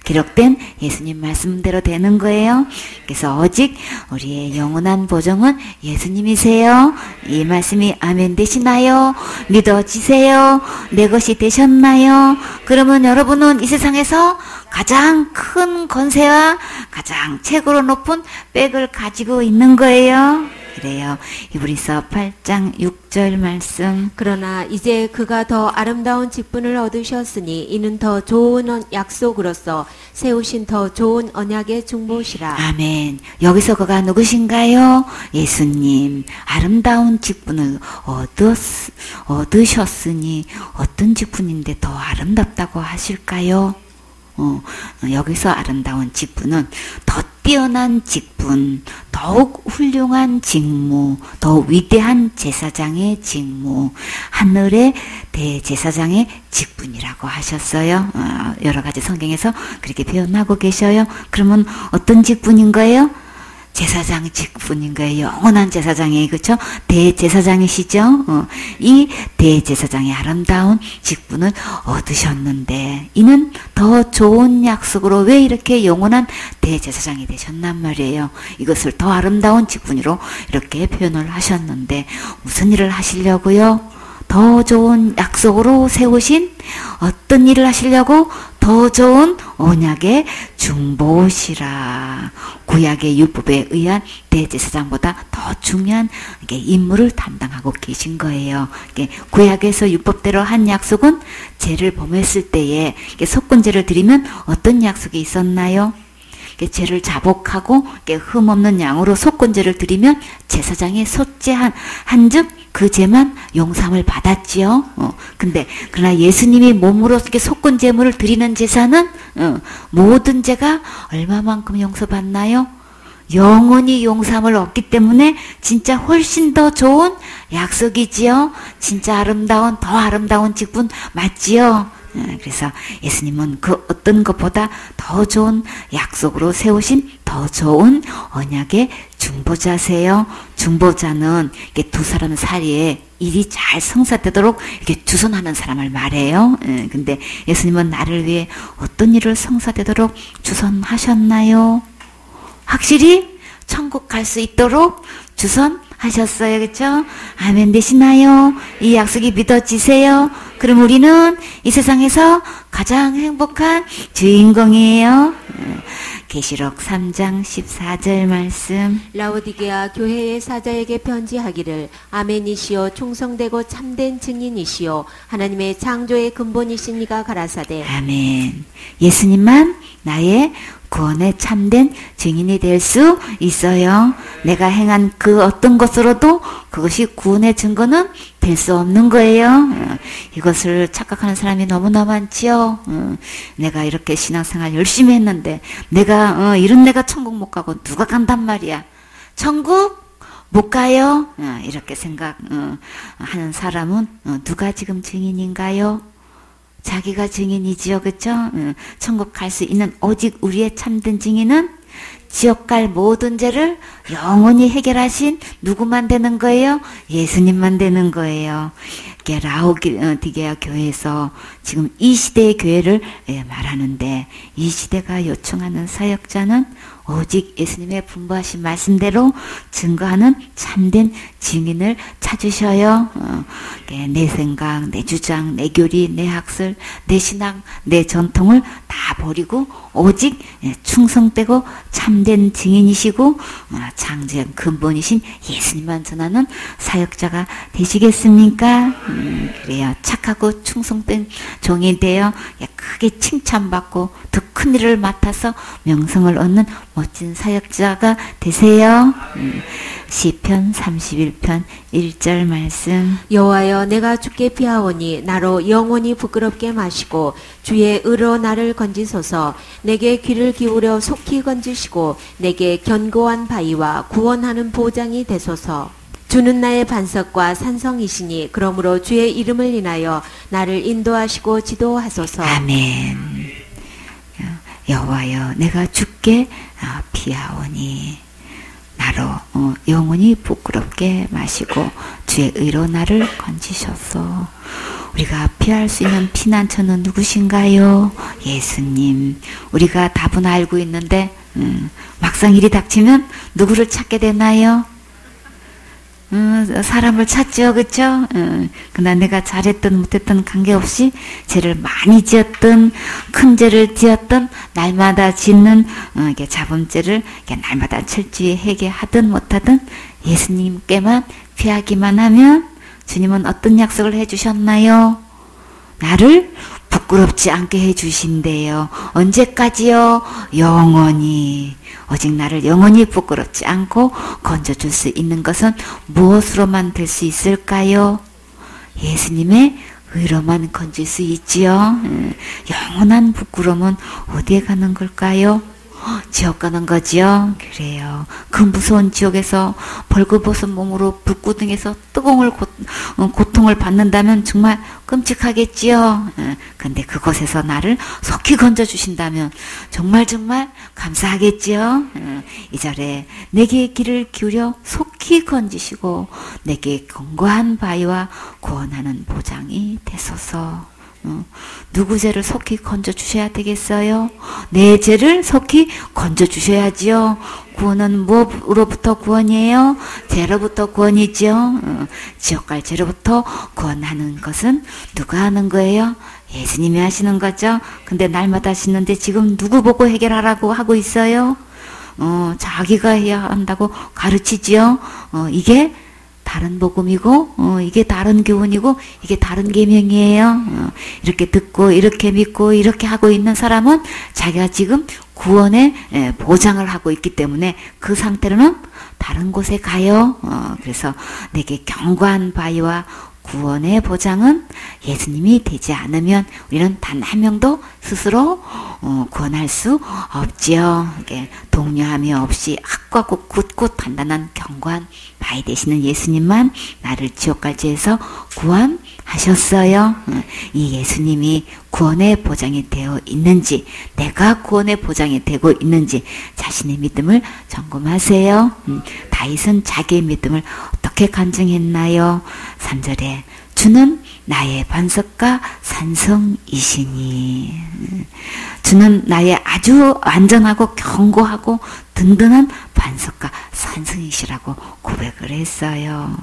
기록된 예수님 말씀대로 되는 거예요. 그래서 오직 우리의 영원한 보증은 예수님이세요. 이 말씀이 아멘 되시나요? 믿어지세요? 내 것이 되셨나요? 그러면 여러분은 이 세상에서 가장 큰 권세와 가장 최고로 높은 백을 가지고 있는 거예요. 그래요. 히브리서 8장 6절 말씀. 그러나 이제 그가 더 아름다운 직분을 얻으셨으니 이는 더 좋은 약속으로서 세우신 더 좋은 언약의 중보시라. 아멘. 여기서 그가 누구신가요? 예수님. 아름다운 직분을 얻으셨으니 어떤 직분인데 더 아름답다고 하실까요? 여기서 아름다운 직분은 더 뛰어난 직분, 더욱 훌륭한 직무, 더 위대한 제사장의 직무, 하늘의 대제사장의 직분이라고 하셨어요. 여러 가지 성경에서 그렇게 표현하고 계셔요. 그러면 어떤 직분인 거예요? 제사장 직분인 거예요. 영원한 제사장이에요. 그렇죠? 대제사장이시죠? 이 대제사장의 아름다운 직분을 얻으셨는데 이는 더 좋은 약속으로 왜 이렇게 영원한 대제사장이 되셨단 말이에요. 이것을 더 아름다운 직분으로 이렇게 표현을 하셨는데 무슨 일을 하시려고요? 더 좋은 약속으로 세우신 어떤 일을 하시려고? 더 좋은 언약의 중보시라. 구약의 율법에 의한 대제사장보다 더 중요한 임무를 담당하고 계신 거예요. 구약에서 율법대로 한 약속은 죄를 범했을 때에 속건제를 드리면 어떤 약속이 있었나요? 죄를 자복하고 흠없는 양으로 속건제를 드리면 제사장이 속죄한즉 그 죄만 용서함을 받았지요. 근데 그러나 예수님이 몸으로 속건제물을 드리는 제사는 모든 죄가 얼마만큼 용서받나요? 영원히 용서함을 얻기 때문에 진짜 훨씬 더 좋은 약속이지요. 진짜 아름다운 더 아름다운 직분 맞지요. 그래서 예수님은 그 어떤 것보다 더 좋은 약속으로 세우신 더 좋은 언약의 중보자세요. 중보자는 이게 두 사람 사이에 일이 잘 성사되도록 이렇게 주선하는 사람을 말해요. 근데 예수님은 나를 위해 어떤 일을 성사되도록 주선하셨나요? 확실히 천국 갈 수 있도록 주선하셨어요. 그렇죠? 아멘 되시나요? 이 약속이 믿어지세요? 그럼 우리는 이 세상에서 가장 행복한 주인공이에요. 계시록 3장 14절 말씀. 라오디게아 교회의 사자에게 편지하기를 아멘이시오 충성되고 참된 증인이시오 하나님의 창조의 근본이신 이가 가라사대. 아멘. 예수님만 나의 구원의 참된 증인이 될 수 있어요. 내가 행한 그 어떤 것으로도 그것이 구원의 증거는 될 수 없는 거예요. 이것을 착각하는 사람이 너무나 많지요. 내가 이렇게 신앙생활 열심히 했는데 내가 이런 내가 천국 못 가고 누가 간단 말이야. 천국 못 가요. 이렇게 생각하는 사람은 누가 지금 증인인가요? 자기가 증인이지요. 그렇죠? 천국 갈 수 있는 오직 우리의 참된 증인은 지옥 갈 모든 죄를 영원히 해결하신 누구만 되는 거예요? 예수님만 되는 거예요. 라오디게아 교회에서 지금 이 시대의 교회를 말하는데 이 시대가 요청하는 사역자는 오직 예수님의 분부하신 말씀대로 증거하는 참된 증인을 찾으셔요. 내 생각, 내 주장, 내 교리, 내 학설, 내 신앙, 내 전통을 다 버리고 오직 충성되고 참된 증인이시고 창조의 근본이신 예수님만 전하는 사역자가 되시겠습니까? 그래요. 착하고 충성된 종이 되어 크게 칭찬받고 더 큰 일을 맡아서 명성을 얻는 멋진 사역자가 되세요. 시편 31편 1절 말씀. 여호와여 내가 주께 피하오니 나로 영원히 부끄럽게 마시고 주의 의로 나를 건지소서. 내게 귀를 기울여 속히 건지시고 내게 견고한 바위와 구원하는 보장이 되소서. 주는 나의 반석과 산성이시니 그러므로 주의 이름을 인하여 나를 인도하시고 지도하소서. 아멘. 여호와여 내가 주께 피하오니 나로 영원히 부끄럽게 마시고 주의 의로 나를 건지셔서. 우리가 피할 수 있는 피난처는 누구신가요? 예수님. 우리가 답은 알고 있는데 막상 일이 닥치면 누구를 찾게 되나요? 사람을 찾죠, 그쵸? 그러나 내가 잘했든 못했든 관계없이 죄를 많이 지었든 큰 죄를 지었든 날마다 짓는 이게 자범죄를 이게 날마다 철저히 회개하든 못하든 예수님께만 피하기만 하면 주님은 어떤 약속을 해주셨나요? 나를 부끄럽지 않게 해주신대요. 언제까지요? 영원히. 오직 나를 영원히 부끄럽지 않고 건져줄 수 있는 것은 무엇으로만 될 수 있을까요? 예수님의 의로만 건질 수 있지요. 영원한 부끄러움은 어디에 가는 걸까요? 지옥 가는 거지요. 그래요. 그 무서운 지옥에서 벌거벗은 몸으로 불구덩이에서 뜨거운 고통을 받는다면 정말 끔찍하겠지요. 근데 그곳에서 나를 속히 건져주신다면 정말 감사하겠지요. 이 절에 내게 귀를 기울여 속히 건지시고 내게 견고한 바위와 구원하는 보장이 되소서. 누구 죄를 속히 건져주셔야 되겠어요? 내 죄를 속히 건져주셔야지요. 구원은 무엇으로부터 구원이에요? 죄로부터 구원이지요. 지옥 갈 죄로부터 구원하는 것은 누가 하는 거예요? 예수님이 하시는 거죠. 근데 날마다 하시는데 지금 누구 보고 해결하라고 하고 있어요? 자기가 해야 한다고 가르치지요. 이게 다른 복음이고 이게 다른 교훈이고 이게 다른 계명이에요. 이렇게 듣고 이렇게 믿고 이렇게 하고 있는 사람은 자기가 지금 구원의 보장을 하고 있기 때문에 그 상태로는 다른 곳에 가요. 그래서 내게 견고한 바위와 구원의 보장은 예수님이 되지 않으면 우리는 단 한 명도 스스로 구원할 수 없지요. 동요함이 없이 확고하고 굳고 단단한 견고한 바위 되시는 예수님만 나를 지옥 갈 죄에서 구원하셨어요. 이 예수님이 구원의 보장이 되어 있는지, 내가 구원의 보장이 되고 있는지 자신의 믿음을 점검하세요. 다윗은 자기의 믿음을 어떻게 간증했나요? 3절에 주는 나의 반석과 산성이시니. 주는 나의 아주 안전하고 견고하고 든든한 반석과 산성이시라고 고백을 했어요.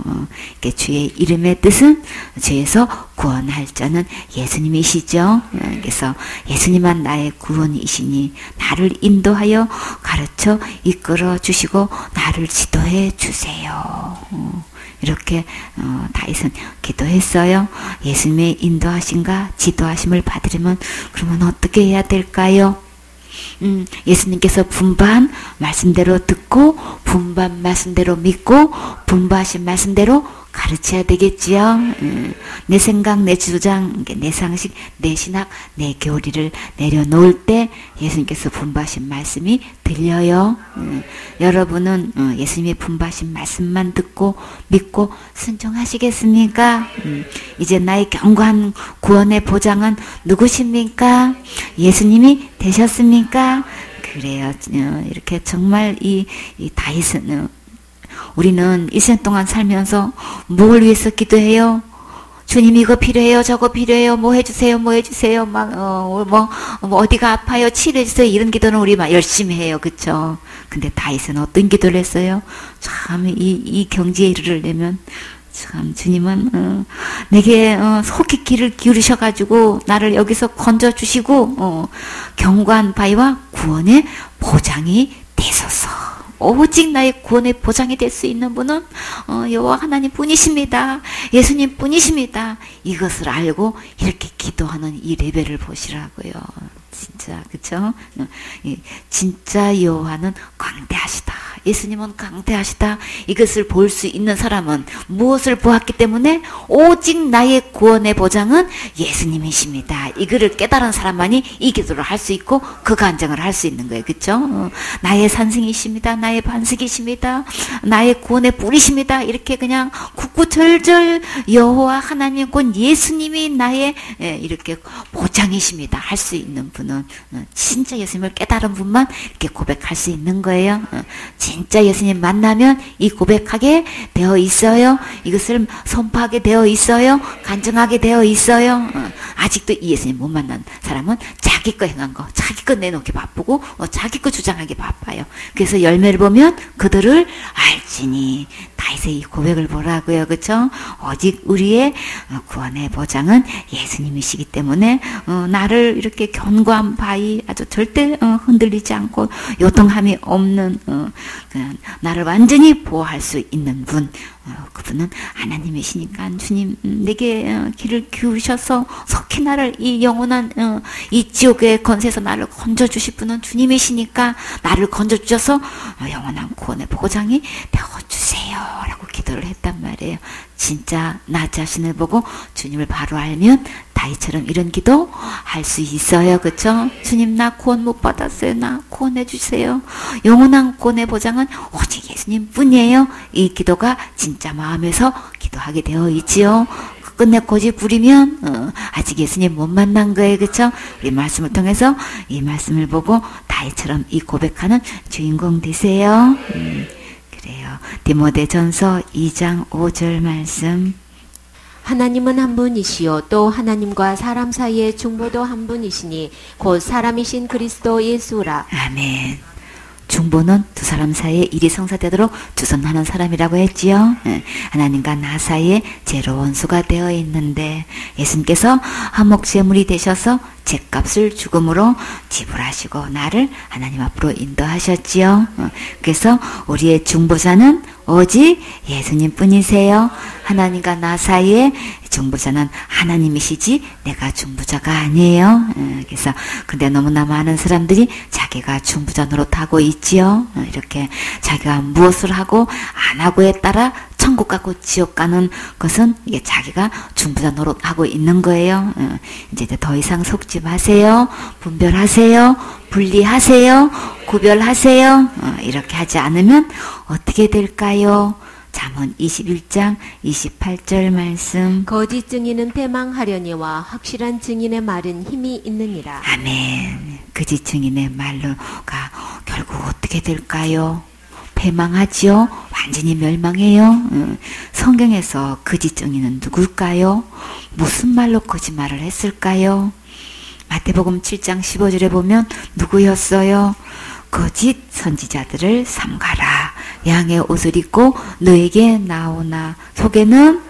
주의 이름의 뜻은 죄에서 구원할 자는 예수님이시죠. 그래서 예수님만 나의 구원이시니 나를 인도하여 가르쳐 이끌어 주시고 나를 지도해 주세요. 이렇게 다윗은 기도했어요. 예수님의 인도하심과 지도하심을 받으려면 그러면 어떻게 해야 될까요? 예수님께서 분반 말씀대로 듣고 분반 말씀대로 믿고 분부하신 말씀대로 가르쳐야 되겠지요. 내 생각, 내 주장, 내 상식, 내 신학, 내 교리를 내려놓을 때 예수님께서 분부하신 말씀이 들려요. 여러분은 예수님의 분부하신 말씀만 듣고 믿고 순종하시겠습니까? 이제 나의 견고한 구원의 보장은 누구십니까? 예수님이 되셨습니까? 그래요. 이렇게 정말 이 다윗은 우리는 일생 동안 살면서 뭘 위해서 기도해요? 주님 이거 필요해요, 저거 필요해요, 뭐 해주세요, 어디가 아파요, 치료해주세요. 이런 기도는 우리 막 열심히 해요, 그쵸? 근데 다윗은 어떤 기도를 했어요? 참 이 경지에 이르려면 참 주님은 내게 속히 귀를 기울이셔가지고 나를 여기서 건져주시고 견고한 바위와 구원의 보장이 되소서. 오직 나의 구원의 보장이 될 수 있는 분은 여호와 하나님 뿐이십니다. 예수님 뿐이십니다. 이것을 알고 이렇게 기도하는 이 레벨을 보시라고요. 진짜 그쵸? 진짜 여호와는 광대하시다. 예수님은 강대하시다. 이것을 볼 수 있는 사람은 무엇을 보았기 때문에 오직 나의 구원의 보장은 예수님이십니다. 이거를 깨달은 사람만이 이 기도를 할 수 있고 그 간증을 할 수 있는 거예요. 그쵸? 나의 산승이십니다. 나의 반석이십니다. 나의 구원의 뿌리십니다. 이렇게 그냥 굳굳절절 여호와 하나님 곧 예수님이 나의 이렇게 보장이십니다. 할 수 있는 분은 진짜 예수님을 깨달은 분만 이렇게 고백할 수 있는 거예요. 진짜 예수님 만나면 이 고백하게 되어 있어요. 이것을 선포하게 되어 있어요. 간증하게 되어 있어요. 아직도 이 예수님 못 만난 사람은 자기 거 행한 거, 자기 거 내놓기 바쁘고 자기 거 주장하기 바빠요. 그래서 열매를 보면 그들을 알지니. 다윗의 이 고백을 보라고요. 그쵸? 오직 우리의 구원의 보장은 예수님이시기 때문에 나를 이렇게 견고한 바위 아주 절대 흔들리지 않고 요동함이 없는 나를 완전히 보호할 수 있는 분, 그분은 하나님이시니까 주님 내게 귀를 기울이셔서 속히 나를 이 영원한 이 지옥의 권세에서 나를 건져주실 분은 주님이시니까 나를 건져주셔서 영원한 구원의 보장이 되어주세요 라고 기도를 했단 말이에요. 진짜 나 자신을 보고 주님을 바로 알면 다윗처럼 이런 기도 할 수 있어요. 그쵸? 주님 나 구원 못 받았어요. 나 구원해 주세요. 영원한 구원의 보장은 오직 예수님 뿐이에요. 이 기도가 진짜 마음에서 기도하게 되어 있지요. 끝내 고집 부리면 아직 예수님 못 만난 거예요. 그쵸? 우리 말씀을 통해서 이 말씀을 보고 다윗처럼 이 고백하는 주인공 되세요. 그래요. 디모데전서 2장 5절 말씀. 하나님은 한 분이시요 또 하나님과 사람 사이의 중보도 한 분이시니 곧 사람이신 그리스도 예수라. 아멘. 중보는 두 사람 사이에 일이 성사되도록 주선하는 사람이라고 했지요. 하나님과 나 사이에 죄로 원수가 되어 있는데 예수님께서 화목제물이 되셔서 죄값을 죽음으로 지불하시고 나를 하나님 앞으로 인도하셨지요. 그래서 우리의 중보자는 오직 예수님 뿐이세요. 하나님과 나 사이에 중보자는 하나님이시지 내가 중보자가 아니에요. 그래서 근데 너무나 많은 사람들이 자기가 중보자 노릇하고 있지요. 이렇게 자기가 무엇을 하고 안 하고에 따라 천국 가고 지옥 가는 것은 이게 자기가 중보자 노릇하고 있는 거예요. 이제 더 이상 속지 마세요. 분별하세요. 분리하세요. 구별하세요. 이렇게 하지 않으면 어떻게 될까요? 잠언 21장 28절 말씀. 거짓 증인은 패망하려니와 확실한 증인의 말은 힘이 있느니라. 아멘. 거짓 증인의 말로가 결국 어떻게 될까요? 패망하지요. 완전히 멸망해요. 성경에서 거짓 증인은 누굴까요? 무슨 말로 거짓말을 했을까요? 마태복음 7장 15절에 보면 누구였어요? 거짓 선지자들을 삼가라. 양의 옷을 입고 너에게 나오나. 속에는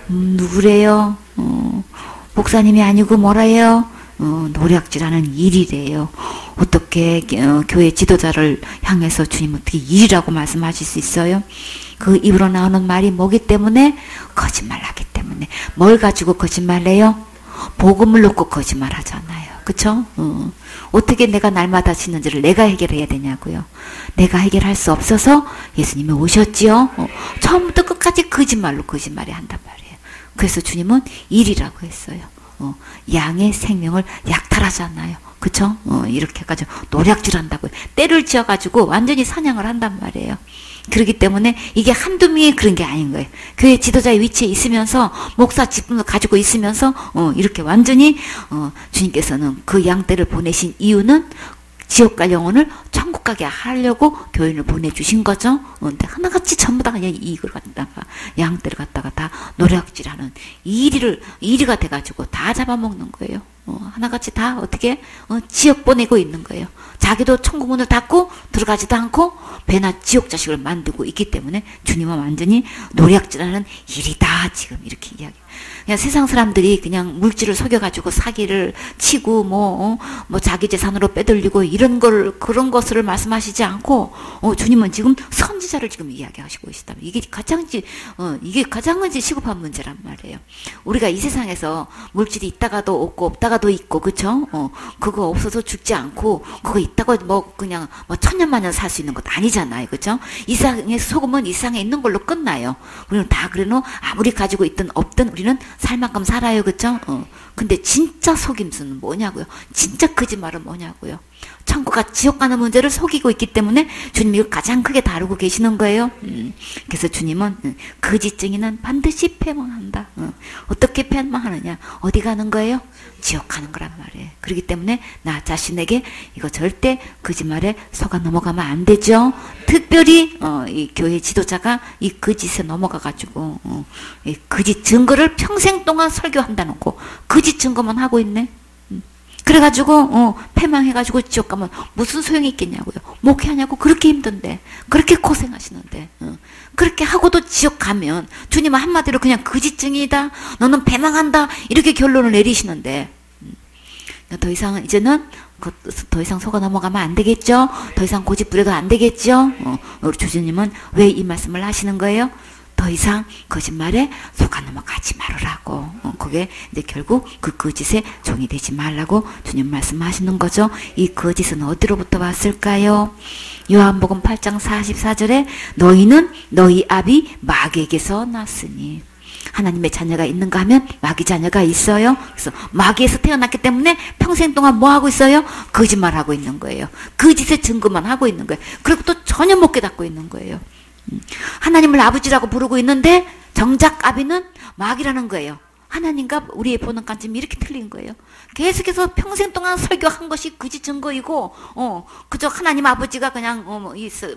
누구래요? 목사님이 아니고 뭐래요? 노략질하는 일이래요. 어떻게 교회 지도자를 향해서 주님 어떻게 일이라고 말씀하실 수 있어요? 그 입으로 나오는 말이 뭐기 때문에? 거짓말하기 때문에. 뭘 가지고 거짓말해요? 복음을 놓고 거짓말하잖아요. 그쵸? 어떻게 내가 날마다 지는지를 내가 해결해야 되냐고요. 내가 해결할 수 없어서 예수님이 오셨지요. 처음부터 끝까지 거짓말로 거짓말이 한단 말이에요. 그래서 주님은 일이라고 했어요. 양의 생명을 약탈하잖아요. 그쵸? 이렇게 해가지고 노략질한다고요. 때를 지어가지고 완전히 사냥을 한단 말이에요. 그렇기 때문에 이게 한두 명이 그런 게 아닌 거예요. 교회 지도자의 위치에 있으면서 목사 직분을 가지고 있으면서 이렇게 완전히 주님께서는 그 양떼를 보내신 이유는 지옥 갈 영혼을 천국 가게 하려고 교인을 보내주신 거죠. 근데 하나같이 전부 다 그냥 이걸 갖다가 양떼를 갖다가 다 노략질하는 이리가 돼가지고 다 잡아먹는 거예요. 하나같이 다 어떻게 지옥 보내고 있는 거예요. 자기도 천국 문을 닫고 들어가지도 않고 배나 지옥 자식을 만들고 있기 때문에 주님은 완전히 노략질하는 일이다 지금 이렇게 이야기. 그냥 세상 사람들이 그냥 물질을 속여가지고 사기를 치고 뭐 자기 재산으로 빼돌리고 그런 것을 말씀하시지 않고 주님은 지금 선지자를 지금 이야기하시고 계시다. 이게 가장 시급한 문제란 말이에요. 우리가 이 세상에서 물질이 있다가도 없고 없다가도 있고 그쵸? 그거 없어서 죽지 않고 그거 있다고 뭐 그냥 뭐 천년만년 살 수 있는 것도 아니잖아요. 그쵸? 이 세상에 소금은 이 세상에 있는 걸로 끝나요. 우리는 다 그래도 아무리 가지고 있든 없든 우리는 살 만큼 살아요. 그쵸? 근데 진짜 속임수는 뭐냐고요? 진짜 거짓말은 뭐냐고요? 천국과 지옥 가는 문제를 속이고 있기 때문에 주님이 이걸 가장 크게 다루고 계시는 거예요. 그래서 주님은 거짓 증인은 반드시 패망한다. 어떻게 패망하느냐? 어디 가는 거예요? 지옥 가는 거란 말이에요. 그렇기 때문에 나 자신에게 이거 절대 거짓말에 속아 넘어가면 안 되죠. 특별히 이 교회 지도자가 이 거짓에 넘어가가지고 이 거짓 증거를 평생 동안 설교한다는 거 거짓 증거만 하고 있네. 그래가지고 패망해가지고 지옥 가면 무슨 소용이 있겠냐고요. 목회하냐고 그렇게 힘든데 그렇게 고생하시는데 그렇게 하고도 지옥 가면 주님은 한마디로 그냥 거짓 증이다 너는 패망한다 이렇게 결론을 내리시는데 더 이상 이제는 더 이상 속아 넘어가면 안 되겠죠. 더 이상 고집 부려도 안 되겠죠. 우리 주님은 왜 이 말씀을 하시는 거예요? 더 이상 거짓말에 속아 넘어가지 말으라고. 그게 이제 결국 그 거짓의 종이 되지 말라고 주님 말씀하시는 거죠. 이 거짓은 어디로부터 왔을까요? 요한복음 8장 44절에 너희는 너희 아비 마귀에게서 났으니. 하나님의 자녀가 있는가 하면 마귀 자녀가 있어요. 그래서 마귀에서 태어났기 때문에 평생 동안 뭐 하고 있어요? 거짓말하고 있는 거예요. 거짓의 증거만 하고 있는 거예요. 그리고 또 전혀 못 깨닫고 있는 거예요. 하나님을 아버지라고 부르고 있는데 정작 아비는 마귀라는 거예요. 하나님과 우리의 보는 관점이 이렇게 틀린 거예요. 계속해서 평생 동안 설교한 것이 거짓 증거이고 그저 하나님 아버지가 그냥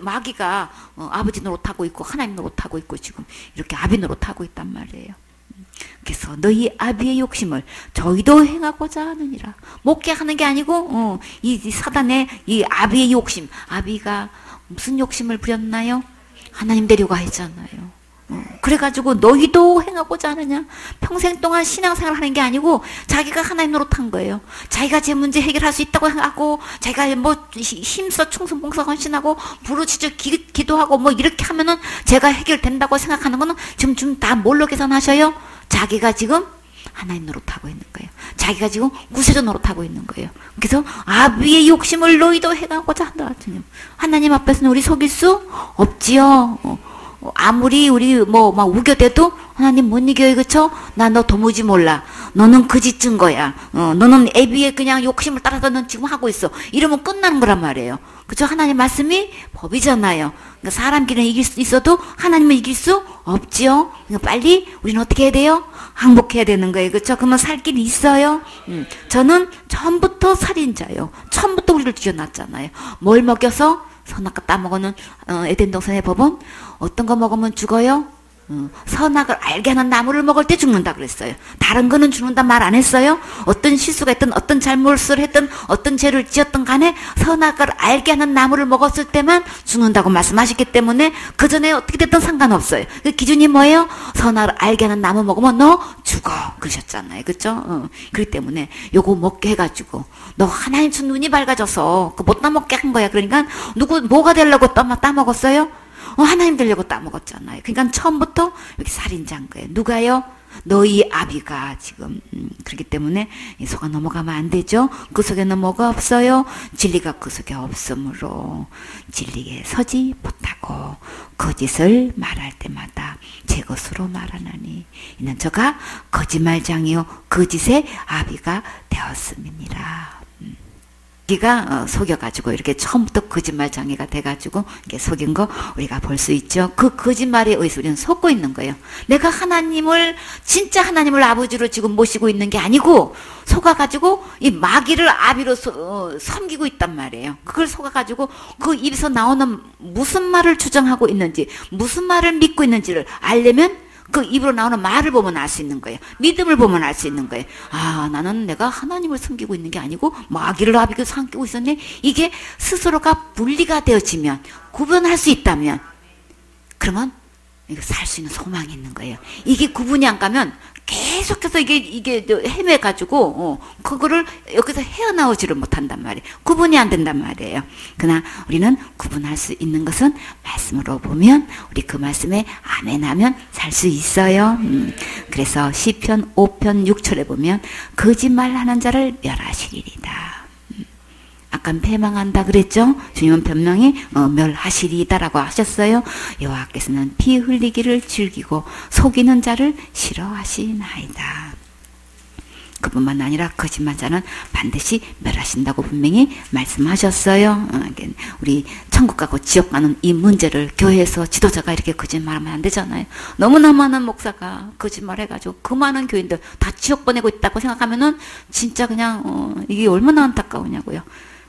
마귀가 아버지 노릇하고 있고 하나님 노릇하고 있고 지금 이렇게 아비 노릇하고 있단 말이에요. 그래서 너희 아비의 욕심을 저희도 행하고자 하느니라. 목회하는 게 아니고 이 사단의 이 아비의 욕심. 아비가 무슨 욕심을 부렸나요? 하나님 되려고 했잖아요. 그래가지고 너희도 행하고자 하느냐? 평생 동안 신앙생활 하는 게 아니고 자기가 하나님 노릇한 거예요. 자기가 제 문제 해결할 수 있다고 하고 자기가 뭐 힘써 충성봉사 헌신하고 부르짖어 기도하고 뭐 이렇게 하면은 제가 해결된다고 생각하는 거는 지금 다 뭘로 계산하셔요? 자기가 지금 하나님 노릇하고 있는 거예요. 자기가 지금 구세주 노릇하고 있는 거예요. 그래서 아비의 욕심을 너희도 행하고자 한다. 하나님 앞에서는 우리 속일 수 없지요. 아무리 우리 막 우겨대도 하나님 못 이겨요. 그쵸? 나 너 도무지 몰라. 너는 거짓 증거야. 너는 애비의 그냥 욕심을 따라서 넌 지금 하고 있어. 이러면 끝나는 거란 말이에요. 그쵸? 하나님 말씀이 법이잖아요. 그러니까 사람끼리는 이길 수 있어도 하나님은 이길 수 없지요. 그러니까 빨리 우리는 어떻게 해야 돼요? 항복해야 되는 거예요. 그쵸? 그러면 살 길이 있어요. 저는 처음부터 살인자예요. 처음부터 우리를 죽여놨잖아요. 뭘 먹여서? 선악과 따먹어는 에덴 동산의 법은 어떤 거 먹으면 죽어요? 선악을 알게 하는 나무를 먹을 때 죽는다 그랬어요. 다른 거는 죽는다 말 안 했어요. 어떤 실수가 있든 어떤 잘못을 했든 어떤 죄를 지었든 간에 선악을 알게 하는 나무를 먹었을 때만 죽는다고 말씀하셨기 때문에 그 전에 어떻게 됐든 상관없어요. 그 기준이 뭐예요? 선악을 알게 하는 나무 먹으면 너 죽어 그러셨잖아요. 그렇죠? 그렇기 때문에 요거 먹게 해가지고 너 하나님 준 눈이 밝아져서 그 못 따먹게 한 거야. 그러니까 뭐가 되려고 따먹었어요? 하나님 되려고 따먹었잖아요. 그러니까 처음부터 여기 살인자인 거예요. 누가요? 너희 아비가 지금 그렇기 때문에 속아 넘어가면 안 되죠. 그 속에는 뭐가 없어요? 진리가 그 속에 없으므로 진리에 서지 못하고 거짓을 말할 때마다 제 것으로 말하나니 이는 저가 거짓말장이요 거짓의 아비가 되었음이니라. 자기가 속여가지고 이렇게 처음부터 거짓말장애가 돼가지고 이렇게 속인 거 우리가 볼 수 있죠. 그 거짓말에 의해서 우리는 속고 있는 거예요. 내가 진짜 하나님을 아버지로 지금 모시고 있는 게 아니고 속아가지고 이 마귀를 아비로 섬기고 있단 말이에요. 그걸 속아가지고 그 입에서 나오는 무슨 말을 주장하고 있는지 무슨 말을 믿고 있는지를 알려면 그 입으로 나오는 말을 보면 알 수 있는 거예요. 믿음을 보면 알 수 있는 거예요. 아, 나는 내가 하나님을 섬기고 있는 게 아니고 마귀를 아비고 섬기고 있었네. 이게 스스로가 분리가 되어지면, 구분할 수 있다면, 그러면 이거 살 수 있는 소망이 있는 거예요. 이게 구분이 안 가면 계속해서 이게 헤매가지고, 그거를 여기서 헤어나오지를 못한단 말이에요. 구분이 안 된단 말이에요. 그러나 우리는 구분할 수 있는 것은 말씀으로 보면, 우리 그 말씀에 아멘하면 살 수 있어요. 그래서 시편 5편 6절에 보면, 거짓말하는 자를 멸하시리이다. 아까 패망한다 그랬죠? 주님은 변명이 멸하시리이다라고 하셨어요. 여호와께서는 피 흘리기를 즐기고 속이는 자를 싫어하시나이다. 그뿐만 아니라 거짓말자는 반드시 멸하신다고 분명히 말씀하셨어요. 우리 천국 가고 지옥 가는 이 문제를 교회에서 지도자가 이렇게 거짓말하면 안 되잖아요. 너무나 많은 목사가 거짓말해가지고 그 많은 교인들 다 지옥 보내고 있다고 생각하면은 진짜 그냥 이게 얼마나 안타까우냐고요.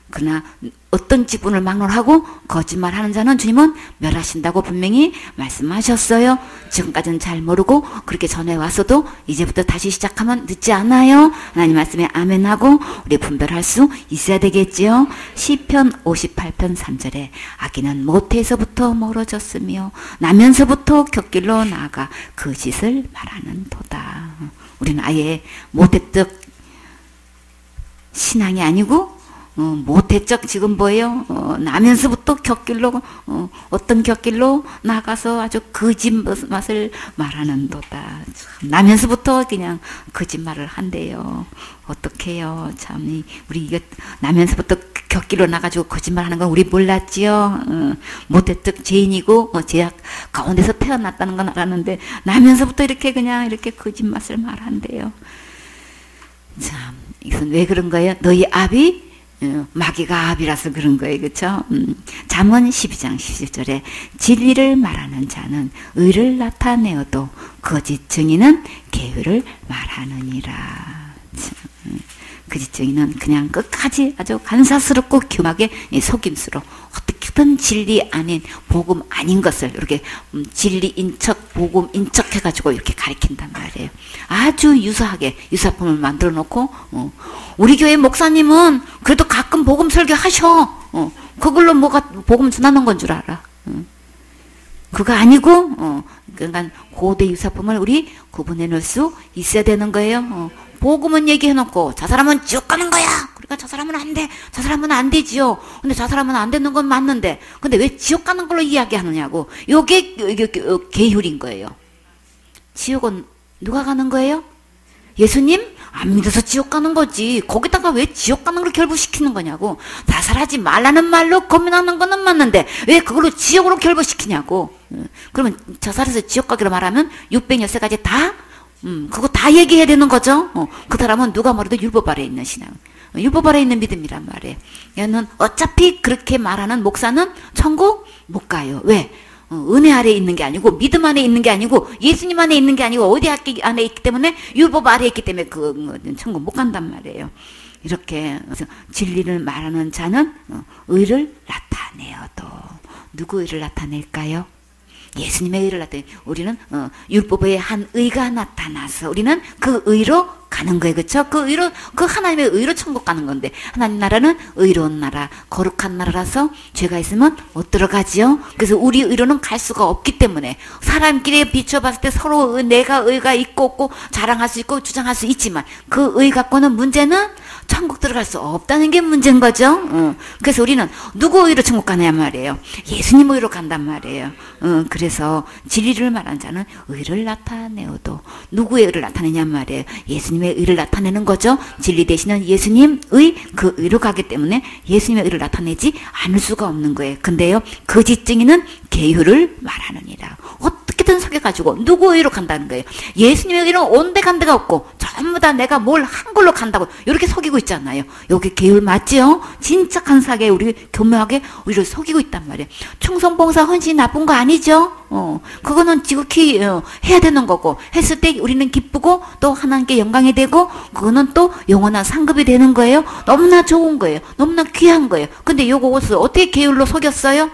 그러나 어떤 직분을 막론하고 거짓말하는 자는 주님은 멸하신다고 분명히 말씀하셨어요. 지금까지는 잘 모르고 그렇게 전해왔어도 이제부터 다시 시작하면 늦지 않아요. 하나님 말씀에 아멘하고 우리 분별할 수 있어야 되겠지요. 시편 58편 3절에 악인은 모태에서부터 멀어졌으며 나면서부터 곁길로 나아가 거짓을 말하는 도다. 우리는 아예 모태적 신앙이 아니고 모태적 지금 뭐예요? 나면서부터 곁길로 어떤 곁길로 나가서 아주 거짓맛을 말하는도다. 나면서부터 그냥 거짓말을 한대요. 어떡해요? 참 우리 이거 나면서부터 곁길로 나가지고 거짓말하는 건 우리 몰랐지요. 모태적 죄인이고 죄악 가운데서 태어났다는 건 알았는데 나면서부터 이렇게 그냥 이렇게 거짓말을 말한대요. 참 이것은 왜 그런 거예요? 너희 아비 마귀가 압이라서 그런 거예요. 그렇죠? 잠언 12장 17절에 진리를 말하는 자는 의를 나타내어도 거짓 증인은 계율을 말하느니라. 거짓 증인은 그냥 끝까지 아주 간사스럽고 교막의 속임수로 어떻게든 진리 아닌 복음 아닌 것을 이렇게 진리인 척 복음인 척 해가지고 이렇게 가리킨단 말이에요. 아주 유사하게 유사품을 만들어 놓고 우리 교회 목사님은 그래도 가끔 복음 설교 하셔. 그걸로 뭐가 복음 전하는 건 줄 알아. 그거 아니고 그러니까 고대 유사품을 우리 구분해 놓을 수 있어야 되는 거예요. 복음은 얘기해 놓고 저 사람은 지옥 가는 거야. 그러니까 저 사람은 안 돼. 저 사람은 안 되지요. 근데 저 사람은 안 되는 건 맞는데 근데 왜 지옥 가는 걸로 이야기하느냐고. 요게 계율인 거예요. 지옥은 누가 가는 거예요? 예수님? 안 믿어서 지옥 가는 거지. 거기다가 왜 지옥 가는 걸 결부시키는 거냐고. 자살하지 말라는 말로 고민하는 거는 맞는데 왜 그걸로 지옥으로 결부시키냐고. 그러면 자살해서 지옥 가기로 말하면 600여세까지 다 그거 다 얘기해야 되는 거죠. 그 사람은 누가 뭐래도 율법 아래에 있는 신앙, 율법 아래에 있는 믿음이란 말이에요. 얘는 어차피 그렇게 말하는 목사는 천국 못 가요. 왜? 은혜 아래에 있는 게 아니고 믿음 안에 있는 게 아니고 예수님 안에 있는 게 아니고 어디 안에 있기 때문에 율법 아래에 있기 때문에 그 천국 못 간단 말이에요. 이렇게 진리를 말하는 자는 의를 나타내어도 누구 의를 나타낼까요? 예수님의 의를 나타내. 우리는 율법의 한 의가 나타나서 우리는 그 의로 가는 거예요. 그렇죠? 그 의로 그 하나님의 의로 천국 가는 건데 하나님 나라는 의로운 나라, 거룩한 나라라서 죄가 있으면 못 들어가지요. 그래서 우리 의로는 갈 수가 없기 때문에 사람끼리 비춰봤을 때 서로 내가 의가 있고 없고 자랑할 수 있고 주장할 수 있지만 그 의 갖고는 문제는 천국 들어갈 수 없다는 게 문제인 거죠. 그래서 우리는 누구 의로 천국 가냐 말이에요. 예수님 의로 간단 말이에요. 그래서 진리를 말한 자는 의를 나타내어도 누구의 의를 나타내냐 말이에요. 예수님의 의를 나타내는 거죠. 진리 되시는 예수님의 그 의로 가기 때문에 예수님의 의를 나타내지 않을 수가 없는 거예요. 근데요, 거짓 증인은 계율을 말하느니라. 어떻게든 속여가지고 누구 의로 간다는 거예요. 예수님의 의로 온데 간 데가 없고 전부 다 내가 뭘 한 걸로 간다고 이렇게 속이고 있잖아요. 여기 계율 맞지요? 진짜 간사하게 우리 교묘하게 우리를 속이고 있단 말이에요. 충성봉사 헌신 나쁜 거 아니죠? 그거는 지극히 해야 되는 거고 했을 때 우리는 기쁘고 또 하나님께 영광이 되고 그거는 또 영원한 상급이 되는 거예요. 너무나 좋은 거예요. 너무나 귀한 거예요. 근데 요것을 어떻게 계율로 속였어요?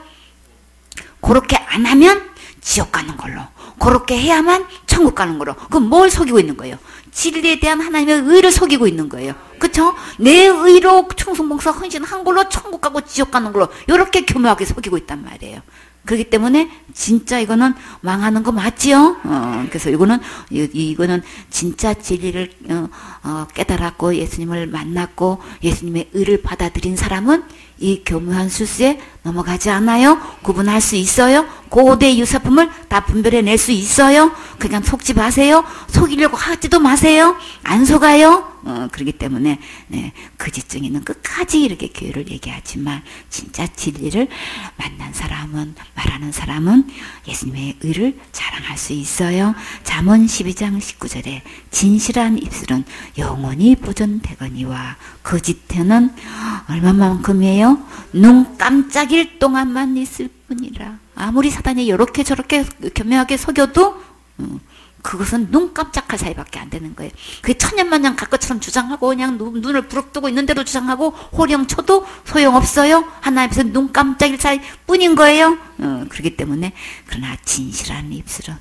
그렇게 안 하면 지옥 가는 걸로, 그렇게 해야만 천국 가는 거로. 그럼 뭘 속이고 있는 거예요? 진리에 대한 하나님의 의를 속이고 있는 거예요. 그쵸? 내 의로 충성봉사 헌신한 걸로 천국 가고 지옥 가는 걸로 이렇게 교묘하게 속이고 있단 말이에요. 그렇기 때문에 진짜 이거는 망하는 거 맞지요? 그래서 이거는 진짜 진리를 깨달았고 예수님을 만났고 예수님의 의를 받아들인 사람은 이 교묘한 술수에 넘어가지 않아요? 구분할 수 있어요? 고대 유사품을 다 분별해낼 수 있어요? 그냥 속지 마세요. 속이려고 하지도 마세요. 안 속아요. 그렇기 때문에 거짓 증인은 끝까지 이렇게 교회를 얘기하지만 진짜 진리를 만난 사람은 말하는 사람은 예수님의 의를 자랑할 수 있어요. 잠언 12장 19절에 진실한 입술은 영원히 보존되거니와 거짓에는 얼마만큼이에요? 눈 깜짝일 동안만 있을 뿐이라. 아무리 사단이 이렇게 저렇게 교묘하게 속여도 그것은 눈 깜짝할 사이밖에 안 되는 거예요. 그게 천년만년 갈 것처럼 주장하고 그냥 눈을 부릅뜨고 있는데도 주장하고 호령 쳐도 소용없어요. 하나님께서 눈 깜짝일 사이 뿐인 거예요. 그렇기 때문에 그러나 진실한 입술은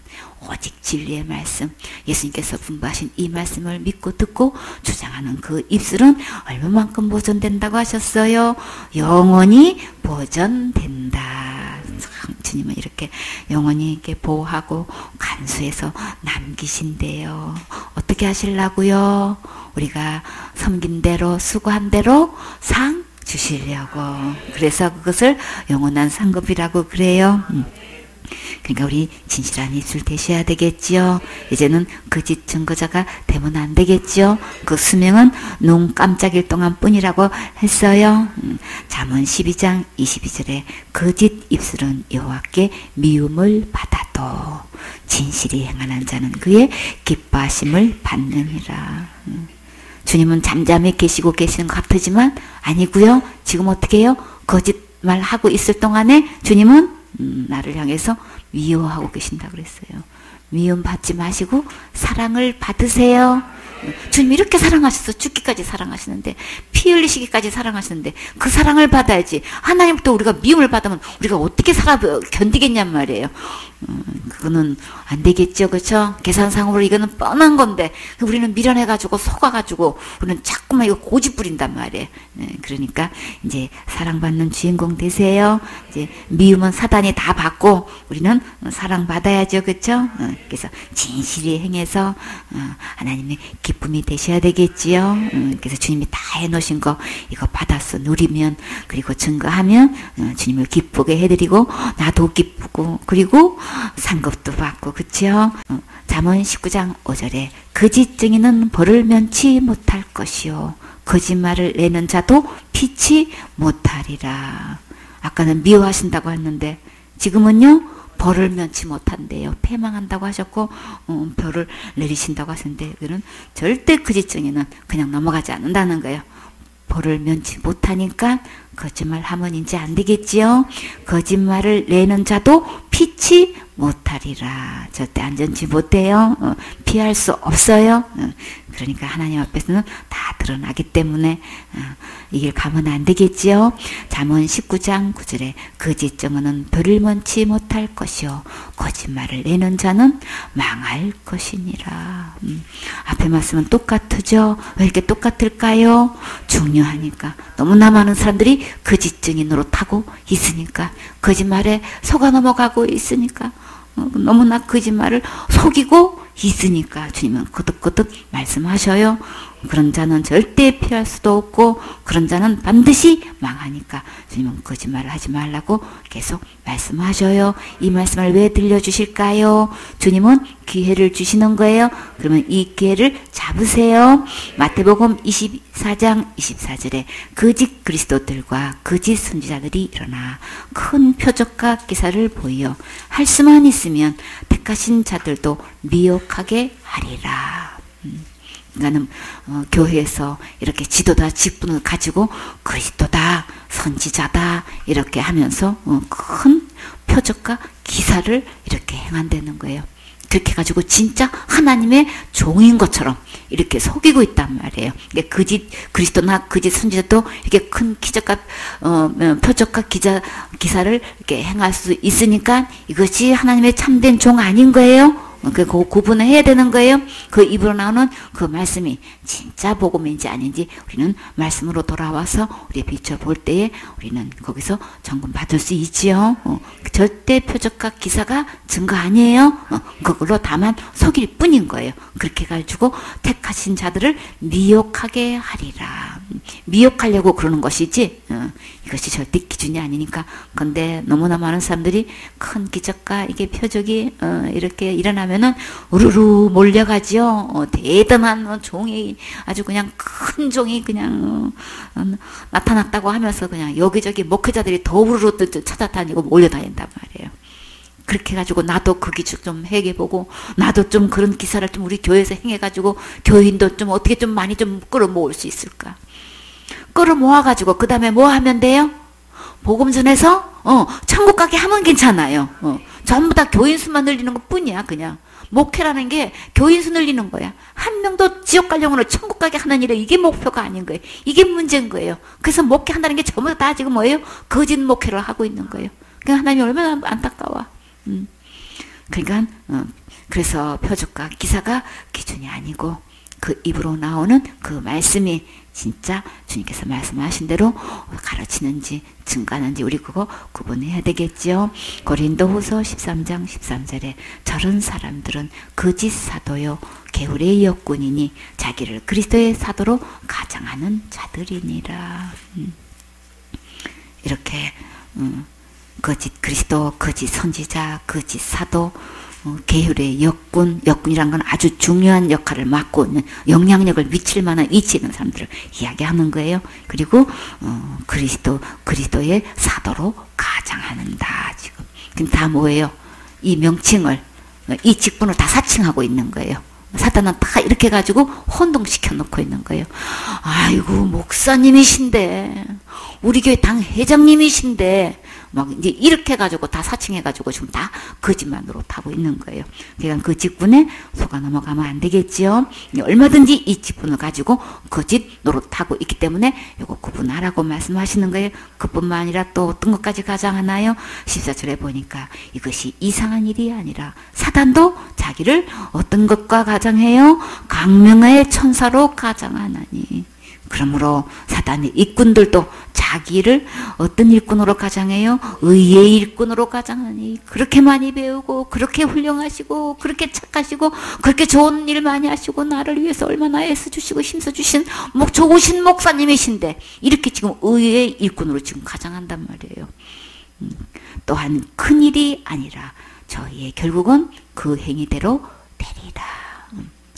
오직 진리의 말씀, 예수님께서 분부하신 이 말씀을 믿고 듣고 주장하는 그 입술은 얼마만큼 보존된다고 하셨어요? 영원히 보존된다. 주님은 이렇게 영원히 이렇게 보호하고 간수해서 남기신대요. 어떻게 하시려고요? 우리가 섬긴 대로 수고한 대로 상 주시려고. 그래서 그것을 영원한 상급이라고 그래요. 그러니까 우리 진실한 입술 되셔야 되겠지요. 이제는 거짓 증거자가 되면 안 되겠지요. 그 수명은 눈 깜짝일 동안 뿐이라고 했어요. 잠언 12장 22절에 거짓 입술은 여호와께 미움을 받아도 진실이 행하는 자는 그의 기뻐하심을 받느니라. 주님은 잠잠히 계시고 계시는 것 같지만 아니고요. 지금 어떻게 해요? 거짓말 하고 있을 동안에 주님은 나를 향해서 미워하고 계신다 그랬어요. 미움 받지 마시고 사랑을 받으세요. 주님 이렇게 사랑하셔서 죽기까지 사랑하시는데 피 흘리시기까지 사랑하시는데 그 사랑을 받아야지. 하나님부터 우리가 미움을 받으면 우리가 어떻게 견디겠냔 말이에요. 그거는 안 되겠죠. 그렇죠? 계산상으로 이거는 뻔한 건데 우리는 미련해가지고 속아가지고 우리는 자꾸만 이거 고집 부린단 말이에요. 그러니까 이제 사랑받는 주인공 되세요. 이제 미움은 사단이 다 받고 우리는 사랑받아야죠. 그렇죠? 그래서 진실히 행해서 하나님의 기쁨이 되셔야 되겠지요. 그래서 주님이 다 해놓으신 거 이거 받아서 누리면 그리고 증거하면 주님을 기쁘게 해드리고 나도 기쁘고 그리고 상급도 받고 그치요. 잠언 19장 5절에 거짓 증인은 벌을 면치 못할 것이요 거짓말을 내는 자도 피치 못하리라. 아까는 미워하신다고 했는데 지금은요 벌을 면치 못한대요. 패망한다고 하셨고 벌을 내리신다고 하셨는데 그는 절대 거짓 증인은 그냥 넘어가지 않는다는 거예요. 벌을 면치 못하니까 거짓말 하면 이제 안 되겠지요. 거짓말을 내는 자도 피치 못하리라. 절대 안전치 못해요. 피할 수 없어요. 그러니까 하나님 앞에서는 다 드러나기 때문에 이 길 가면 안 되겠지요. 잠언 19장 9절에 거짓 증언은 벌을 면치 못할 것이요 거짓말을 내는 자는 망할 것이니라. 앞에 말씀은 똑같으죠. 왜 이렇게 똑같을까요? 중요하니까. 너무나 많은 사람들이 거짓 증인으로 타고 있으니까 거짓말에 속아 넘어가고 있으니까 너무나 거짓말을 속이고 있으니까 주님은 거듭거듭 말씀하셔요. 그런 자는 절대 피할 수도 없고 그런 자는 반드시 망하니까 주님은 거짓말을 하지 말라고 계속 말씀하셔요. 이 말씀을 왜 들려주실까요? 주님은 기회를 주시는 거예요. 그러면 이 기회를 잡으세요. 마태복음 24장 24절에 거짓 그리스도들과 거짓 선지자들이 일어나 큰 표적과 기사를 보여 할 수만 있으면 택하신 자들도 미혹하게 하리라. 그러니까는 교회에서 이렇게 지도다 직분을 가지고 그리스도다 선지자다 이렇게 하면서 큰 표적과 기사를 이렇게 행한다는 거예요. 그렇게 가지고 진짜 하나님의 종인 것처럼 이렇게 속이고 있단 말이에요. 거짓 그리스도나 거짓 선지자도 이렇게 큰 기적과 표적과 기사를 이렇게 행할 수 있으니까 이것이 하나님의 참된 종 아닌 거예요. 그 구분을 해야 되는 거예요. 그 입으로 나오는 그 말씀이 진짜 복음인지 아닌지 우리는 말씀으로 돌아와서 우리 비춰볼 때에 우리는 거기서 점검 받을 수 있지요. 절대 표적과 기사가 증거 아니에요. 그걸로 다만 속일 뿐인 거예요. 그렇게 가지고 택하신 자들을 미혹하게 하리라. 미혹하려고 그러는 것이지 이것이 절대 기준이 아니니까. 근데 너무나 많은 사람들이 큰 기적과 이게 표적이 이렇게 일어나면은 우르르 몰려가지요. 대단한 종이 아주 그냥 큰 종이 그냥 나타났다고 하면서 그냥 여기저기 목회자들이 더 우르르 찾아다니고 몰려다닌단 말이에요. 그렇게 해가지고 나도 그 기적 좀 행해보고 나도 좀 그런 기사를 좀 우리 교회에서 행해가지고 교인도 좀 어떻게 좀 많이 좀 끌어모을 수 있을까. 끌어모아가지고 그 다음에 뭐 하면 돼요? 복음 전해서 천국 가게 하면 괜찮아요. 전부 다 교인 수만 늘리는 것 뿐이야. 그냥 목회라는 게 교인 수 늘리는 거야. 한 명도 지옥 가려고 천국 가게 하는 일에 이게 목표가 아닌 거예요. 이게 문제인 거예요. 그래서 목회한다는 게 전부 다 지금 뭐예요? 거짓 목회를 하고 있는 거예요. 그러니까 하나님이 얼마나 안타까워. 그러니까 그래서 표적과 기사가 기준이 아니고 그 입으로 나오는 그 말씀이 진짜 주님께서 말씀하신 대로 가르치는지 증가하는지 우리 그거 구분해야 되겠죠. 고린도후서 13장 13절에 저런 사람들은 거짓 사도요 게으르의 역군이니 자기를 그리스도의 사도로 가장하는 자들이니라. 이렇게 거짓 그리스도, 거짓 선지자, 거짓 사도, 게으르의 역군이란 건 아주 중요한 역할을 맡고 있는 영향력을 미칠 만한 위치에 있는 사람들을 이야기하는 거예요. 그리고 그리스도의 사도로 가장하는다. 지금 다 뭐예요? 이 명칭을 이 직분을 다 사칭하고 있는 거예요. 사단은 다 이렇게 가지고 혼동시켜 놓고 있는 거예요. 아이고 목사님이신데 우리 교회 당 회장님이신데 막 이제 이렇게 해가지고 다 사칭해가지고 지금 다 거짓말로 타고 있는 거예요. 그러니까 그 직분에 속아 넘어가면 안 되겠지요. 얼마든지 이 직분을 가지고 거짓 노릇하고 있기 때문에 이거 구분하라고 말씀하시는 거예요. 그뿐만 아니라 또 어떤 것까지 가장하나요? 14절에 보니까 이것이 이상한 일이 아니라 사단도 자기를 어떤 것과 가장해요? 강명의 천사로 가장하나니. 그러므로 사단의 일꾼들도 자기를 어떤 일꾼으로 가장해요? 의의 일꾼으로 가장하니. 그렇게 많이 배우고 그렇게 훌륭하시고 그렇게 착하시고 그렇게 좋은 일 많이 하시고 나를 위해서 얼마나 애써주시고 힘써주신 좋으신 목사님이신데 이렇게 지금 의의 일꾼으로 지금 가장한단 말이에요. 또한 큰일이 아니라 저희의 결국은 그 행위대로 되리라.